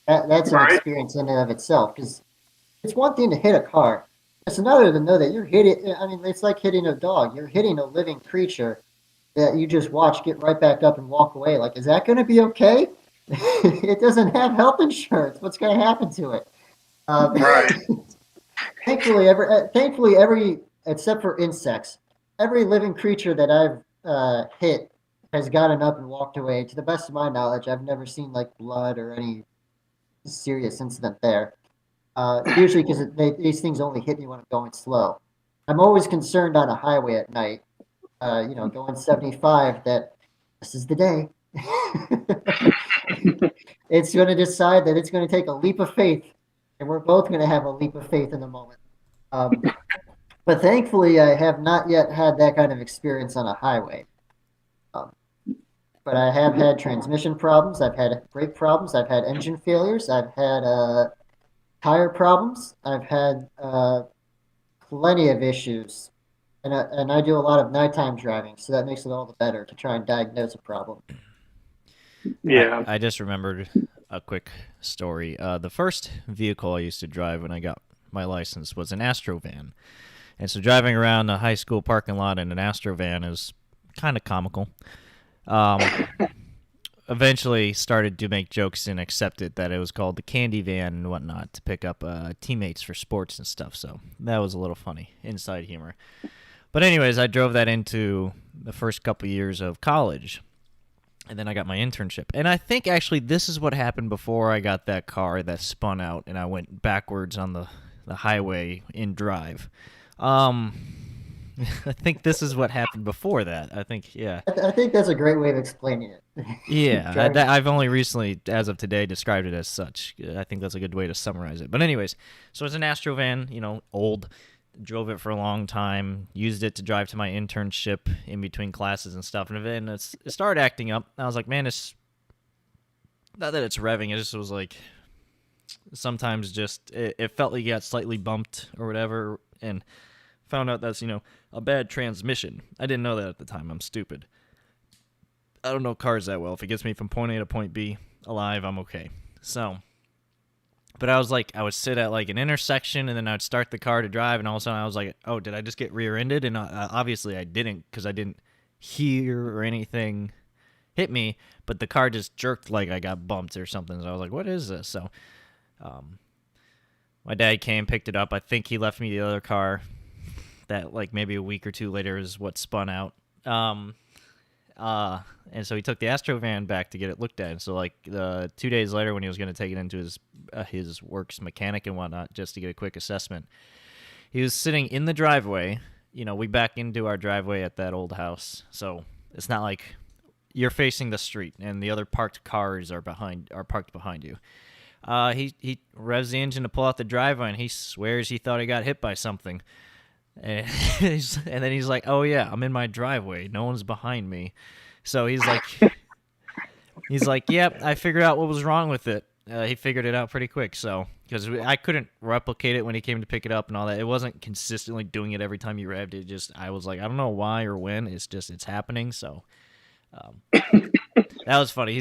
That's an Right. experience in and of itself. Because it's one thing to hit a car; it's another to know that you're hitting. I mean, it's like hitting a dog. You're hitting a living creature that you just watch get right back up and walk away. Like, is that going to be okay? It doesn't have health insurance. What's going to happen to it? Um, Right. thankfully, every except for insects, every living creature that I've hit has gotten up and walked away. To the best of my knowledge, I've never seen like blood or any serious incident there. Usually, because these things only hit me when I'm going slow. I'm always concerned on a highway at night. Going 75. That this is the day. It's going to decide that it's going to take a leap of faith, and we're both going to have a leap of faith in the moment. Um, but thankfully, I have not yet had that kind of experience on a highway. Um, but I have had transmission problems. I've had brake problems. I've had engine failures. I've had tire problems. I've had plenty of issues. And I do a lot of nighttime driving, so that makes it all the better to try and diagnose a problem. Yeah. I just remembered a quick story. The first vehicle I used to drive when I got my license was an Astro van. And so driving around a high school parking lot in an Astro van is kind of comical. Um, Eventually started to make jokes and accepted that it was called the candy van and whatnot to pick up teammates for sports and stuff. So that was a little funny, inside humor. But anyways, I drove that into the first couple years of college. And then I got my internship. And I think actually this is what happened before I got that car that spun out and I went backwards on the highway in drive. Um, I think this is what happened before that. I think, yeah. I think that's a great way of explaining it. Yeah, Driving. I've only recently, as of today, described it as such. I think that's a good way to summarize it. But anyways, so it's an Astro van, old. Drove it for a long time. Used it to drive to my internship in between classes and stuff. And then it started acting up. I was like, man, it's not that it's revving. It just was like sometimes just it felt like it got slightly bumped or whatever. And found out that's a bad transmission. I didn't know that at the time. I'm stupid. I don't know cars that well. If it gets me from point A to point B alive, I'm okay. So, but I was like, I would sit at like an intersection and then I'd start the car to drive, and all of a sudden I was like, oh, did I just get rear-ended? And obviously I didn't, because I didn't hear or anything hit me, but the car just jerked like I got bumped or something. So I was like, what is this? So, um, my dad came, picked it up. I think he left me the other car that like maybe a week or two later is what spun out. And so he took the Astro van back to get it looked at. And so like 2 days later, when he was going to take it into his works mechanic and whatnot, just to get a quick assessment, he was sitting in the driveway. We back into our driveway at that old house, so it's not like you're facing the street and the other parked cars are parked behind you. He revs the engine to pull out the driveway, and he swears he thought he got hit by something. And, and then he's like, oh yeah, I'm in my driveway, no one's behind me. So he's like, yep, I figured out what was wrong with it. He figured it out pretty quick. So because I couldn't replicate it when he came to pick it up and all that, it wasn't consistently doing it every time you revved it. I was like, I don't know why or when, it's happening. So that was funny.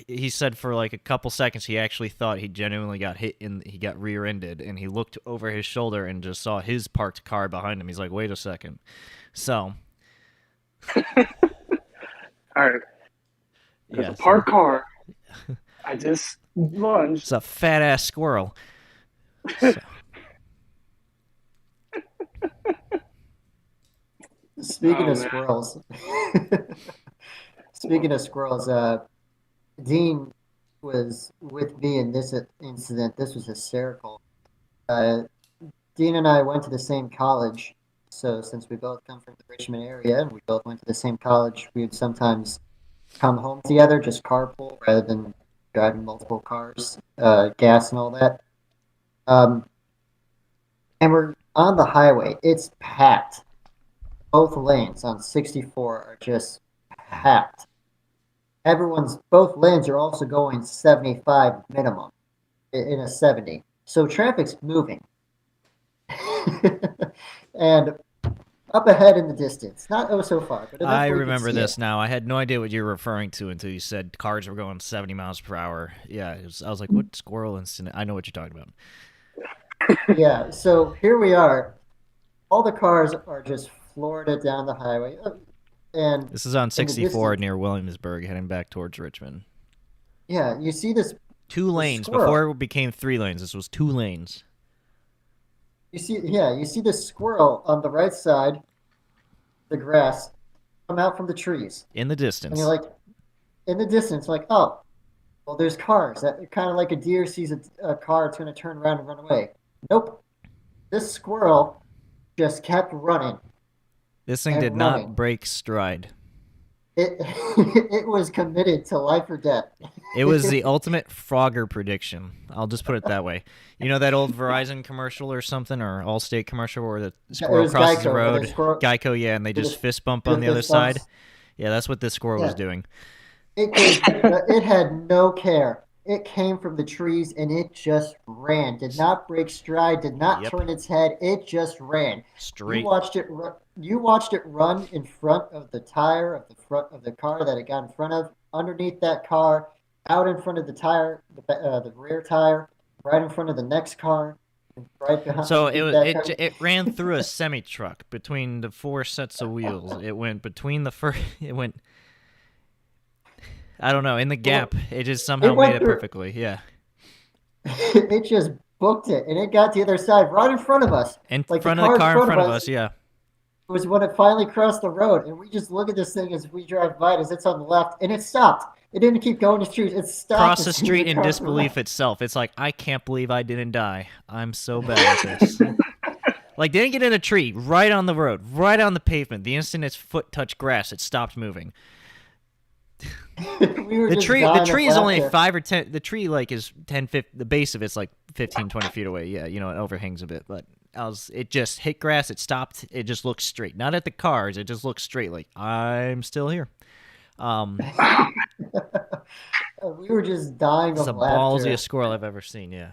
He said for like a couple seconds he actually thought he genuinely got hit he got rear-ended, and he looked over his shoulder and just saw his parked car behind him. He's like, wait a second. So All right. There's yeah, a parked car. I just lunged. it's a fat ass squirrel. So, Speaking Oh of man. squirrels, speaking of squirrels, Dean was with me in this incident. This was hysterical. Uh, Dean and I went to the same college, so since we both come from the Richmond area and we both went to the same college, we would sometimes come home together, just carpool rather than driving multiple cars, gas and all that. Um, and we're on the highway. It's packed. Both lanes on 64 are just packed. Both lanes are also going 75 minimum in a 70. So traffic's moving. And up ahead in the distance. Not oh so far, but enough I where you could remember see this it. now. I had no idea what you were referring to until you said cars were going 70 miles per hour. Yeah, I was like, what squirrel incident? I know what you're talking about. Yeah, so here we are. All the cars are just floored it down the highway. And This is on in the 64 distance, near Williamsburg, heading back towards Richmond. yeah, you see Two this lanes. Before squirrel. it became 3 lanes, this was 2 lanes. You see this squirrel on the right side, the grass, come out from the trees. In the And you're distance. like, in the distance, like, oh, well, there's cars. That kind of like a deer sees a car, it's going to turn around and run away. Nope. This squirrel just kept running This thing did and not running. break stride. It it was committed to life or death. It was the ultimate Frogger prediction. I'll just put it that way. You know that old Verizon commercial or something, or Allstate commercial where the It squirrel was crosses the Geico where the road? squirrel Geico, yeah, and they did just a, fist bump did on a the other fist side. bumps. Yeah, that's what this squirrel was Yeah, doing. it had no care. It came from the trees and it just ran. Did not break stride. Did not Yep. turn its head. It just ran. Straight. You watched it run in front of the tire of the front of the car that it got in front of. Underneath that car, out in front of the tire, the rear tire, right in front of the next car, and right behind So underneath that car. it ran through a semi truck between the four sets of wheels. It went between the first. It went. I don't know, in the Well, gap. It just somehow it made went it through. perfectly. Yeah. It just booked it, and it got to the other side, right in front of us. In Like the front of the car in car in front of front of us us. Yeah. was when it finally crossed the road, and we just look at this thing as we drive by it as it's on the left, and it stopped. It didn't keep going to street. It stopped Cross the as soon as street it in crossed the road. disbelief itself. It's like, I can't believe I didn't die. I'm so bad at this. Like, didn't get in a tree, right on the road, right on the pavement. The instant its foot touched grass, it stopped moving. We were The just tree, the dying of tree is only laughter. 5 or 10. The tree like is 10, 50, the base of it's like 15, 20 feet away. Yeah, you know, it overhangs a bit, but it just hit grass. It stopped. It just looked straight, not at the cars. It just looked straight. Like, I'm still here. Um, We were just dying it's of the ballsiest laughter. squirrel I've ever seen. Yeah,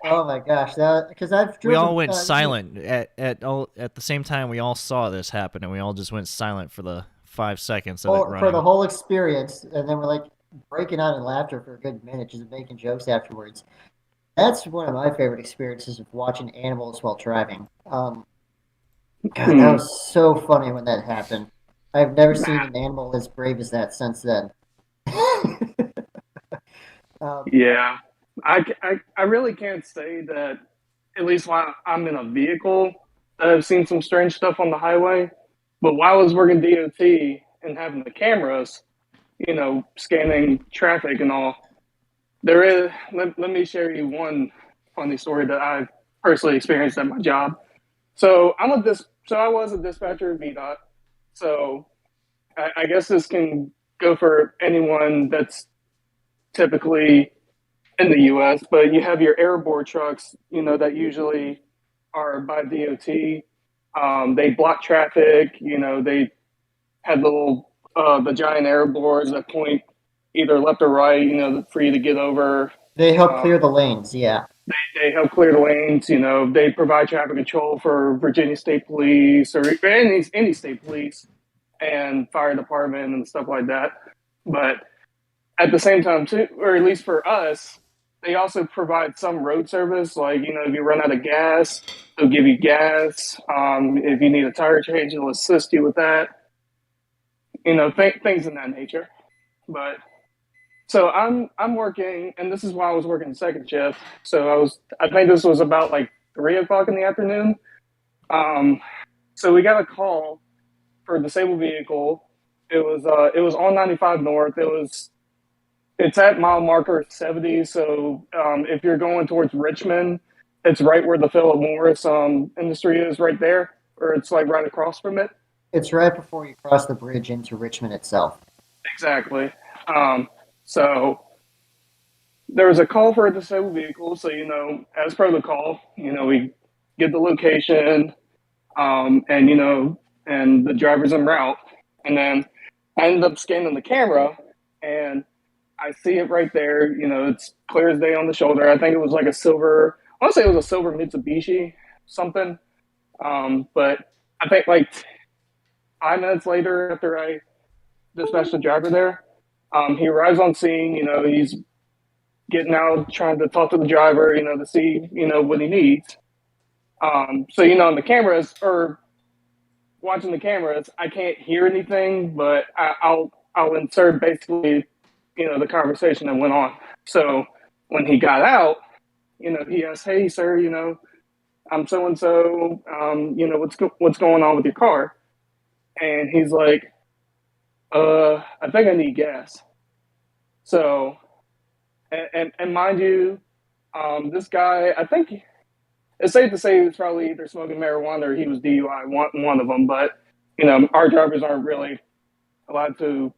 Oh my gosh, that because I've we all driven. went silent at the same time. We all saw this happen, and we all just went silent for the 5 seconds of it For the running. whole experience, and then we're like breaking out in laughter for a good minute, just making jokes afterwards. That's one of my favorite experiences of watching animals while driving. God, that Hmm. was so funny when that happened. I've never seen an animal as brave as that since then. um, Yeah, I really can't say that, at least while I'm in a vehicle, that I've seen some strange stuff on the highway. But while I was working DOT and having the cameras, scanning traffic and all, there is, let me share you one funny story that I've personally experienced at my job. So I was a dispatcher at VDOT. So I guess this can go for anyone that's typically in the U.S., but you have your airboard trucks, that usually are by DOT. They block traffic. They had the giant airboards that point either left or right, for you to get over. they help Uh, clear the lanes, yeah. they help clear the lanes. They provide traffic control for Virginia State Police or any state police and fire department and stuff like that. But at the same time, too, or at least for us, they also provide some road service. Like, if you run out of gas, they'll give you gas. If you need a tire change, they'll assist you with that. Things in that nature. But so I'm working, and this is why I was working second shift. I think this was about like 3 o'clock in the afternoon. Um, so we got a call for a disabled vehicle. It was on 95 North. It's at mile marker 70. So if you're going towards Richmond, it's right where the Philip Morris industry is, right there, or it's like right across from it. It's right before you cross the bridge into Richmond itself. Exactly. So there was a call for a disabled vehicle. So, as per the call, we get the location, and, and the driver's en route. And then I ended up scanning the camera and I see it right there. It's clear as day on the shoulder. I think it was like a silver, I want to say it was a silver Mitsubishi something. But I think like 5 minutes later, after I dispatched the driver there, he arrives on scene. He's getting out, trying to talk to the driver, to see, what he needs. So, on the cameras or watching the cameras, I can't hear anything, but I'll insert basically, the conversation that went on. So when he got out, he asked, "Hey, sir, I'm so and so. What's going on with your car?" And he's like, I think I need gas." So, and mind you, this guy, I think it's safe to say he was probably either smoking marijuana or he was DUI, one of them. But our drivers aren't really allowed to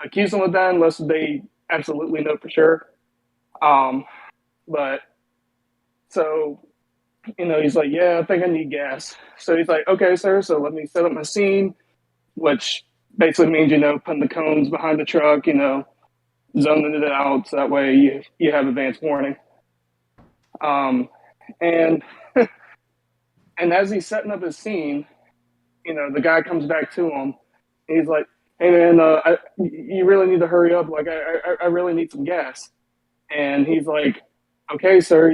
accuse him of that unless they absolutely know for sure. But so he's like, "Yeah, I think I need gas." So he's like, "Okay, sir. So let me set up my scene," which basically means putting the cones behind the truck, zoning it out so that way you have advance warning. And and as he's setting up his scene, the guy comes back to him. And he's like, "Hey man, you really need to hurry up. Like I really need some gas." And he's like, "Okay, sir,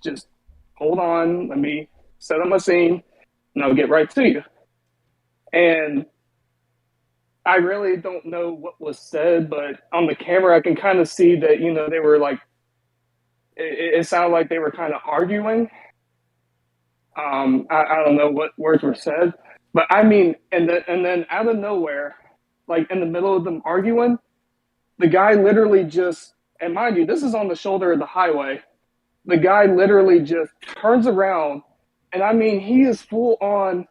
just hold on. Let me set up my scene, and I'll get right to you." And I really don't know what was said, but on the camera, I can kind of see that they were like, it sounded like they were kind of arguing. I don't know what words were said, but I mean, and then out of nowhere, like in the middle of them arguing, the guy literally just, and mind you, this is on the shoulder of the highway. The guy literally just turns around, and I mean, he is full on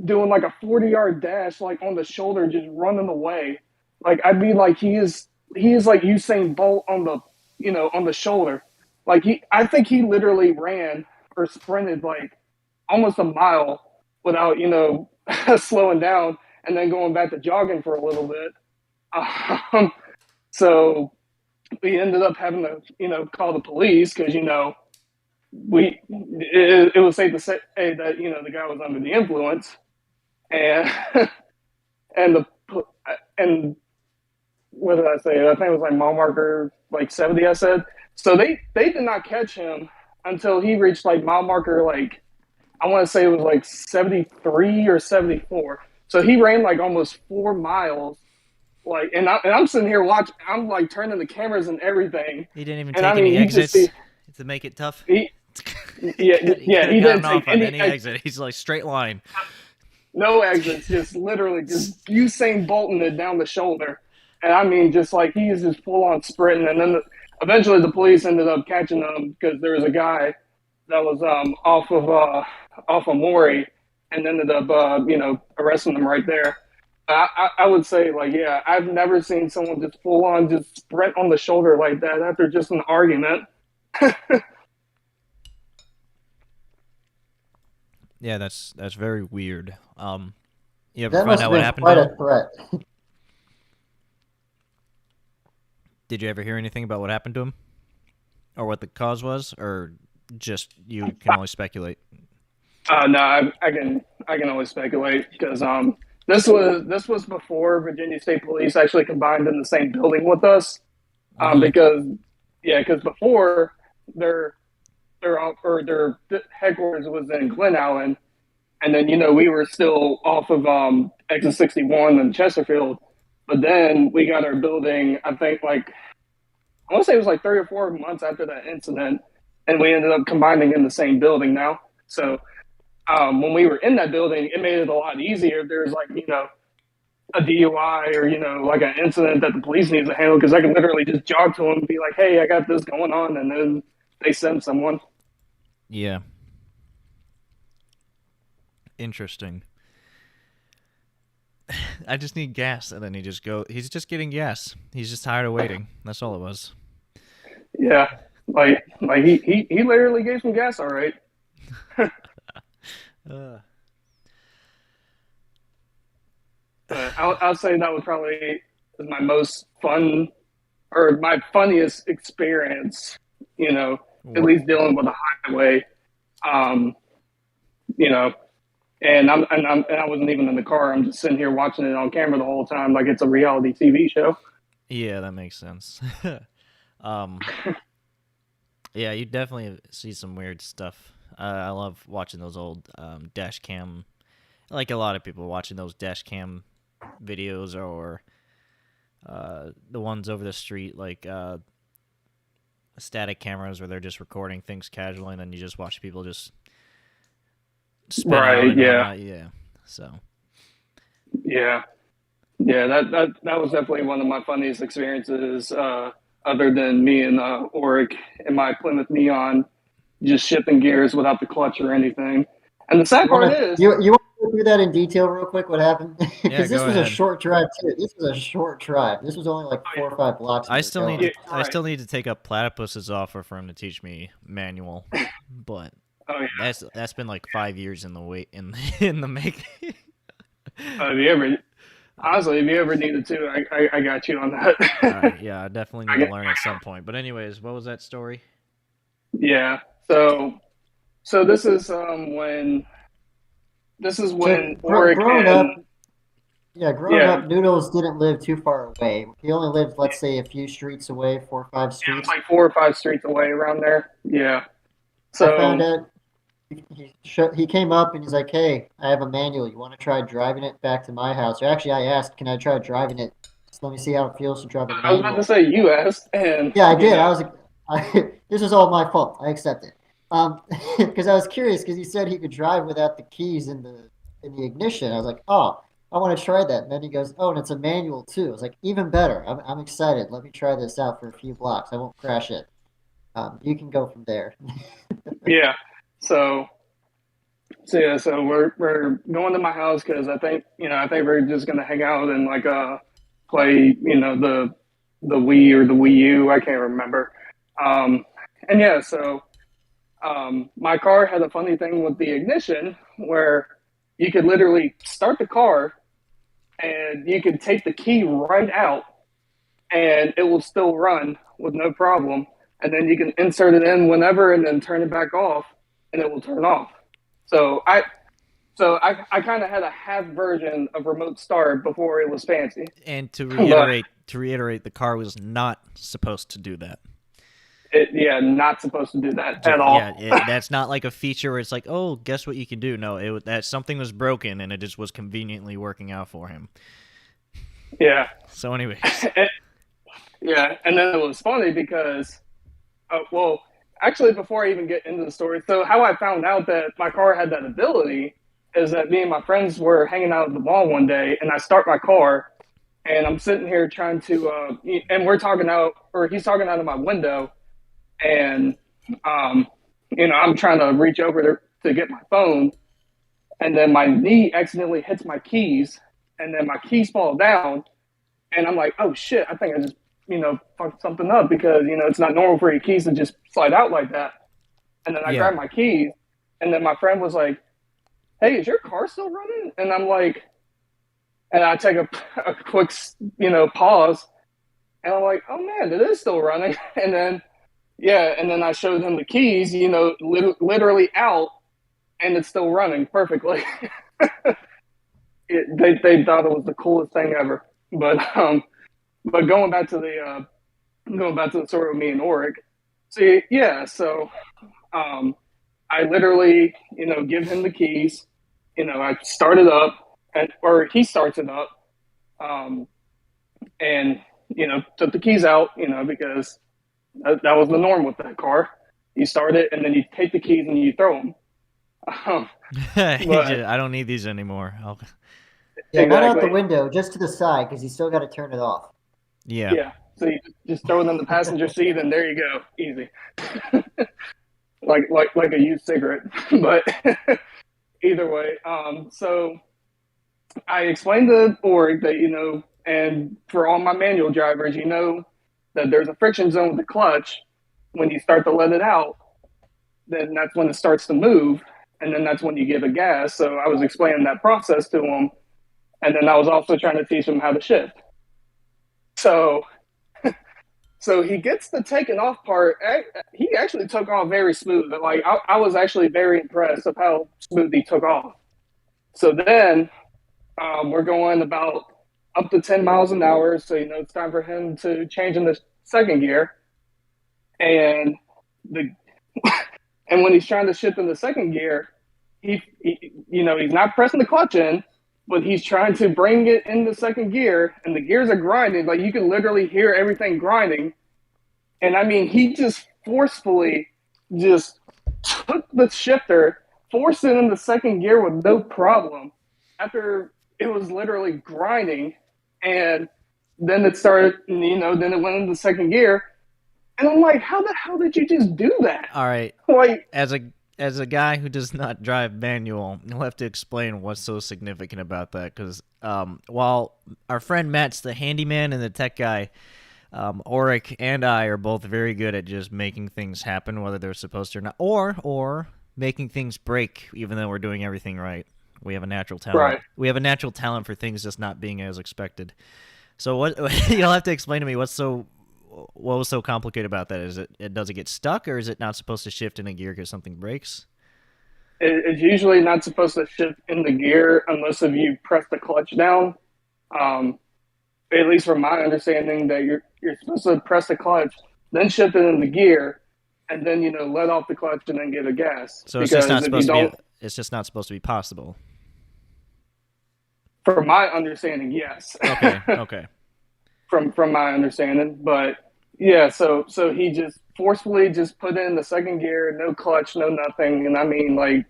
doing like a 40-yard dash, like on the shoulder, just running away. Like I'd be like, he is like Usain Bolt on the shoulder. Like I think he literally ran or sprinted like almost a mile without slowing down and then going back to jogging for a little bit. So we ended up having to call the police because it was safe to say that the guy was under the influence, and and what did I say? I think it was like mile marker like 70. I said so. They did not catch him until he reached like mile marker like I want to say it was like 73 or 74. So he ran like almost 4 miles. Like I'm sitting here watching. I'm like turning the cameras and everything. He didn't even And take I mean, any exits to make it tough. He He yeah could yeah have he gotten didn't off take on any any exit. He's like straight line. no exits, just literally just Usain Bolting it down the shoulder. And I mean, just like he is just full on sprinting. And then eventually the police ended up catching him because there was a guy that was off of Maury and ended up arresting him right there. I would say like yeah, I've never seen someone just full on just sprint on the shoulder like that after just an argument. Yeah, that's very weird. You ever That find must out have what been happened quite to a him? threat. Did you ever hear anything about what happened to him, or what the cause was, or just you can only speculate? No, I can only speculate because this was before Virginia State Police actually combined in the same building with us. Because before their their headquarters was in Glen Allen, and then we were still off of exit 61 in Chesterfield, but then we got our building. I think like I want to say it was like 3 or 4 months after that incident, and we ended up combining in the same building now. So when we were in that building, it made it a lot easier. If there's like a DUI or like an incident that the police needs to handle, because I can literally just jog to them and be like, "Hey, I got this going on," and then they send someone. Yeah. Interesting. I just need gas, and then he's just getting gas. He's just tired of waiting. That's all it was. Yeah, like he literally gave some gas. All right. Uh, But I'll say that was probably my most fun or my funniest experience. At what least dealing with a highway. Um, you know, and I wasn't even in the car. I'm just sitting here watching it on camera the whole time, like it's a reality TV show. Yeah, that makes sense. um, yeah, you definitely see some weird stuff. I love watching those old dash cam. Like a lot of people watching those dash cam videos or the ones over the street, like static cameras where they're just recording things casually, and then you just watch people just spin out Right? and Yeah. whatnot. Yeah, so Yeah. Yeah. That was definitely one of my funniest experiences. Other than me and Orik in my Plymouth Neon, just shipping gears without the clutch or anything. And the sad You part want to is, you want to go through that in detail real quick? What happened? yeah, Because this go was a ahead. short drive too. This was a short drive. This was only like oh, 4 or 5 blocks we I were still need going. to. yeah, I right. still need to take up Platypus's offer for him to teach me manual, but Oh yeah. that's been like 5 years in the wait in in the making. If you ever, honestly, if you ever needed to, I got you on that. All right, yeah, I definitely need I to get, learn at some point. But anyways, what was that story? yeah. So this is when So Orik growing up, and yeah, growing yeah, up, Noodles didn't live too far away. He only lived, let's say, a few streets away, 4 or 5 streets. like 4 or 5 streets away around there. Yeah. I found So out he came up and he's like, "Hey, I have a manual. You want to try driving it back to my house?" Or actually, I asked, "Can I try driving it? Just let me see how it feels to drive a I was about to manual." say you asked, and Yeah, I did. I was like, this is all my fault. I accept it. Because I was curious because he said he could drive without the keys in the ignition. I was like, oh, I want to try that. And then he goes, oh, and it's a manual too. I was like, even better. I'm excited. Let me try this out for a few blocks. I won't crash it. You can go from there. yeah. So so we're going to my house because I think we're just gonna hang out and like play the Wii or the Wii U. I can't remember. Um, and yeah, so my car had a funny thing with the ignition where you could literally start the car and you could take the key right out and it will still run with no problem. And then you can insert it in whenever and then turn it back off and it will turn off. So I kind of had a half version of remote start before it was fancy. And But to reiterate, the car was not supposed to do that. yeah, not supposed to do that at all. Yeah, that's not like a feature where it's like, oh, guess what you can do. No, that something was broken and it just was conveniently working out for him. Yeah. So, anyways, Yeah, and then it was funny because, well, actually, before I even get into the story, so how I found out that my car had that ability is that me and my friends were hanging out at the mall one day, and I start my car, and I'm sitting here trying to, and we're talking out, or he's talking out of my window, and, um, I'm trying to reach over to get my phone, and then my knee accidentally hits my keys, and then my keys fall down, and I'm like, oh shit, I think I just, fucked something up because, it's not normal for your keys to just slide out like that. And then I yeah, grabbed my keys, and then my friend was like, hey, is your car still running? And I'm like, and I take a quick, pause, and I'm like, oh man, it is still running. And then, yeah, and then I showed him the keys, literally out, and it's still running perfectly. They thought it was the coolest thing ever. But going back to the story of me and Orik. See, yeah, so um, I literally, give him the keys. I start it up, or he starts it up, um, and took the keys out, because that was the norm with that car. You start it, and then you take the keys and you throw them. Um, but I don't need these anymore. Yeah, not out the exactly, window, just to the side because you still got to turn it off. Yeah, yeah. So you just throw it in the passenger seat, and there you go, easy. Like a used cigarette, but either way. So I explained to Orig that and for all my manual drivers, that there's a friction zone with the clutch. When you start to let it out, then that's when it starts to move, and then that's when you give it gas. So I was explaining that process to him, and then I was also trying to teach him how to shift. So he gets the taking off part. He actually took off very smooth. Like I was actually very impressed of how smooth he took off. So then we're going about up to 10 miles an hour. So, it's time for him to change in the second gear. And the and when he's trying to shift in the second gear, he's not pressing the clutch in, but he's trying to bring it in the second gear, and the gears are grinding. Like, you can literally hear everything grinding. And I mean, he just forcefully just took the shifter, forced it in the second gear with no problem. After it was literally grinding, and then it started, then it went into the second gear. And I'm like, how the hell did you just do that? All right. Like, As a guy who does not drive manual, you'll have to explain what's so significant about that. Because while our friend Matt's the handyman and the tech guy, Orik and I are both very good at just making things happen, whether they're supposed to or not, or making things break, even though we're doing everything right. We have a natural talent. right. We have a natural talent for things just not being as expected. So what you'll have to explain to me what was so complicated about that? Is it does it get stuck, or is it not supposed to shift in a gear because something breaks? It's usually not supposed to shift in the gear unless if you press the clutch down. At least from my understanding, that you're supposed to press the clutch, then shift it in the gear, and then let off the clutch and then give it gas. So because it's just not supposed to be possible. From my understanding, yes. Okay. From my understanding, but yeah, so he just forcefully just put in the second gear, no clutch, no nothing, and I mean, like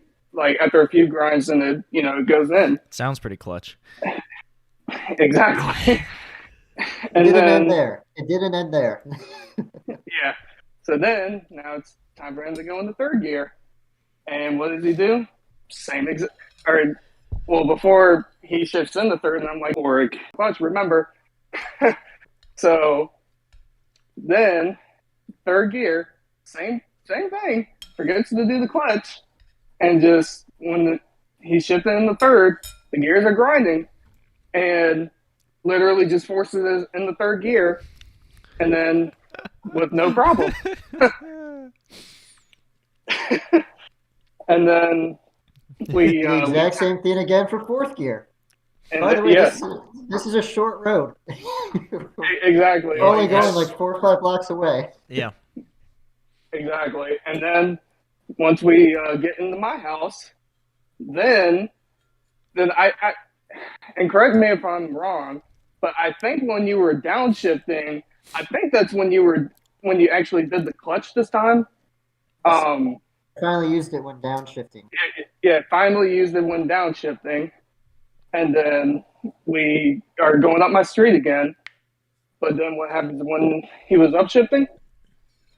after a few grinds, and it goes in. Sounds pretty clutch. Exactly. And it didn't end there. It didn't end there. Yeah. So then now it's time for him to go in the third gear, and what does he do? Same exact. Or well, before he shifts in the third, and I'm like, Orik, clutch, remember. So then third gear, same thing. Forgets to do the clutch, and just when he's shifting in the third, the gears are grinding, and literally just forces it in the third gear, and then with no problem. And then we the exact same thing again for fourth gear. and By the way, yeah, this is a short road. exactly. We're only going like 4 or 5 blocks away. Yeah. Exactly. And then once we get into my house, then I and correct me if I'm wrong, but I think when you were downshifting, I think that's when you actually did the clutch this time. I finally used it when downshifting. Yeah, finally used it when downshifting. And then we are going up my street again. But then what happens when he was upshifting?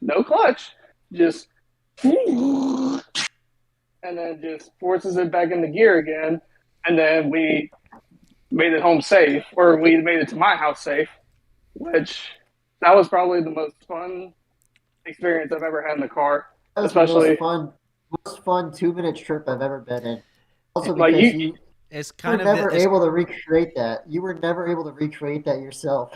No clutch. Just and then just forces it back into gear again. And then we made it home safe, or we made it to my house safe, which that was probably the most fun experience I've ever had in the car. That was Especially the most fun 2-minute trip I've ever been in. Also because like you It's were kind of never able to recreate that. You were never able to recreate that yourself.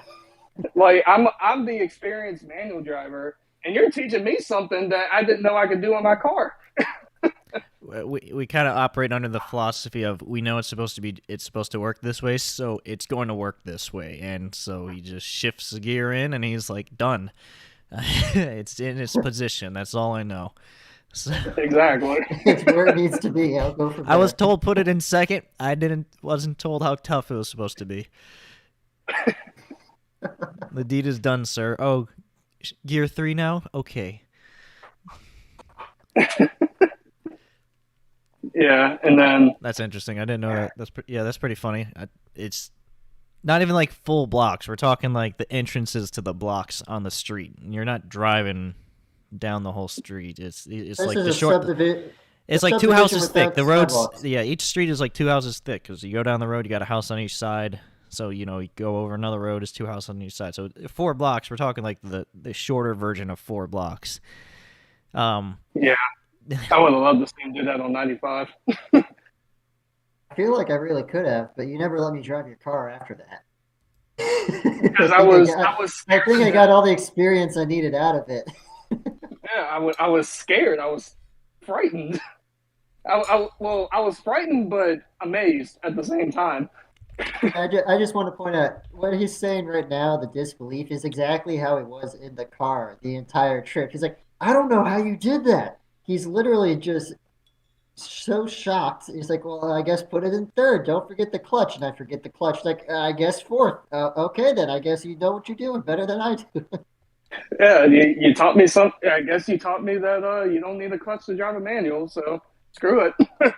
like I'm the experienced manual driver, and you're teaching me something that I didn't know I could do on my car. we kind of operate under the philosophy of we know it's supposed to work this way, so it's going to work this way, and so he just shifts the gear in, and he's like done. It's in its position. That's all I know. So, Exactly. It's where it needs to be. I'll go from there. I was told put it in second. I wasn't told how tough it was supposed to be. The deed is done, sir. Oh, gear 3 now? Okay. Yeah, and then That's interesting. I didn't know that. That's pretty funny. It's not even like full blocks. We're talking like the entrances to the blocks on the street. You're not driving down the whole street. It's This like is the a short. It's like 2 subdivision houses thick. without The roads, sidewalks. yeah, each street is like 2 houses thick because you go down the road, you got a house on each side. So you go over another road, is 2 houses on each side. So 4 blocks. We're talking like the shorter version of 4 blocks. yeah, I would have loved to see him do that on 95. I feel like I really could have, but you never let me drive your car after that. Because I think I got all the experience I needed out of it. I was scared. I was frightened. well, I was frightened but amazed at the same time. I just want to point out what he's saying right now, the disbelief, is exactly how it was in the car the entire trip. He's like, I don't know how you did that. He's literally just so shocked. He's like, well, I guess put it in third. Don't forget the clutch. And I forget the clutch. Like, I guess fourth. Okay, then. I guess you know what you're doing better than I do. Yeah, you taught me some. I guess you taught me that you don't need a clutch to drive a manual. So screw it.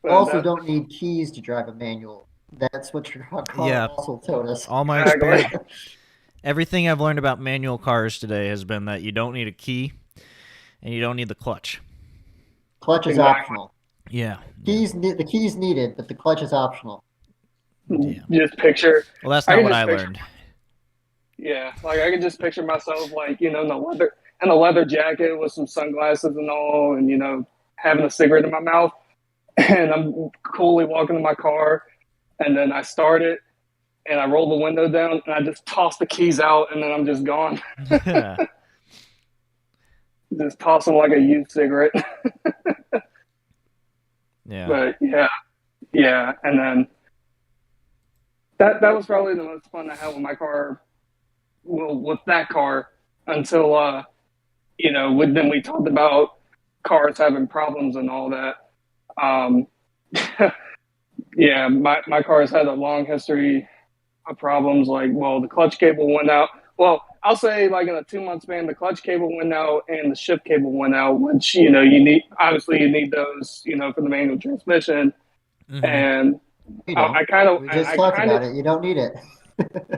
But Also, that don't need keys to drive a manual. That's what your car Yeah, also told us. all my exactly. experience, everything I've learned about manual cars today has been that you don't need a key and you don't need the clutch. Clutch is Exactly. optional. Yeah. The keys needed, but the clutch is optional. Yeah. Just picture. Well, that's I not can what just I picture. learned. Yeah, like I can just picture myself like in a leather jacket with some sunglasses and all, and having a cigarette in my mouth, and I'm coolly walking to my car, and then I start it, and I roll the window down, and I just toss the keys out, and then I'm just gone. Yeah. Just toss them like a used cigarette. Yeah. But yeah, and then that was probably the most fun I had with my car. Well, with that car until then we talked about cars having problems and all that. Um, yeah, my car has had a long history of problems. Like, well, the clutch cable went out. Well, I'll say like in a 2 month span, the clutch cable went out and the shift cable went out, which you need those for the manual transmission. Mm-hmm. And You I don't. kind of We just I talked kind of about it. You don't need it.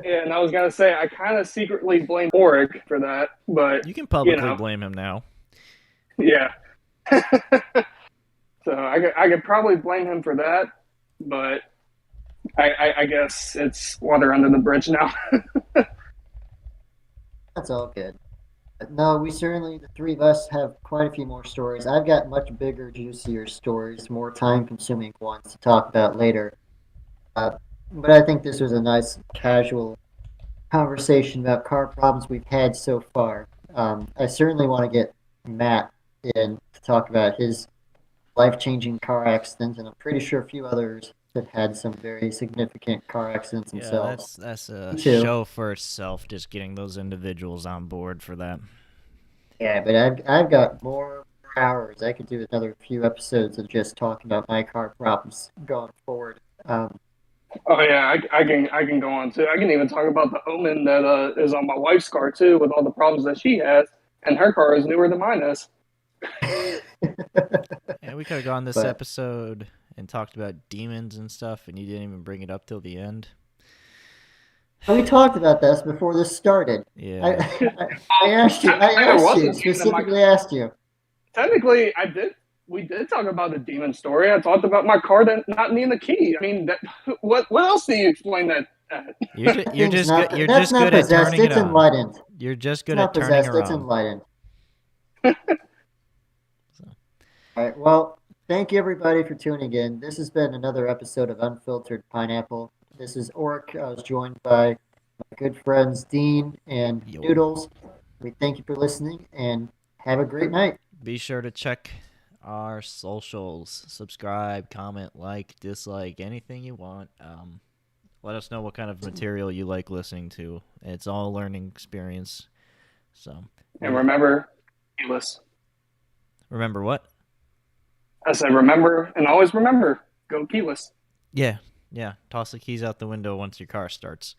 yeah, and I was gonna say I kind of secretly blame Orik for that, but You can you publicly know, blame him now. yeah. So I could probably blame him for that, but I guess it's water under the bridge now. That's all good. No, we certainly, the three of us, have quite a few more stories. I've got much bigger, juicier stories, more time-consuming ones to talk about later. Uh, but I think this was a nice, casual conversation about car problems we've had so far. I certainly want to get Matt in to talk about his life-changing car accidents, and I'm pretty sure a few others have had some very significant car accidents Yeah, themselves. that's a Me too. show for itself. Just getting those individuals on board for that. Yeah, but I've got more hours. I could do another few episodes of just talking about my car problems going forward. Oh yeah, I can go on too. I can even talk about the Omen that is on my wife's car too, with all the problems that she has, and her car is newer than mine is. Yeah, we could have gone this But episode and talked about demons and stuff, and you didn't even bring it up till the end. we talked about this before this started. I, Yeah. I asked you. I Technically, there asked was a you demon in my. specifically. Asked you. Technically, I did. We did talk about the demon story. I talked about my car not needing the key. I mean, what else do you explain that? That thing's not. You're That's just not good at possessed. turning it It's on. enlightened. You're just It's good not at turning possessed. her It's on. enlightened. So, All right. Well, thank you everybody for tuning in. This has been another episode of Unfiltered Pineapple. This is Orik. I was joined by my good friends Dean and yo. Noodles. We thank you for listening and have a great night. Be sure to check our socials. Subscribe, comment, like, dislike, anything you want. Let us know what kind of material you like listening to. It's all a learning experience. So, And remember, keyless. remember what? I said, remember, and always remember, go keyless. Yeah. Toss the keys out the window once your car starts.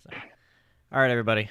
So. All right, everybody.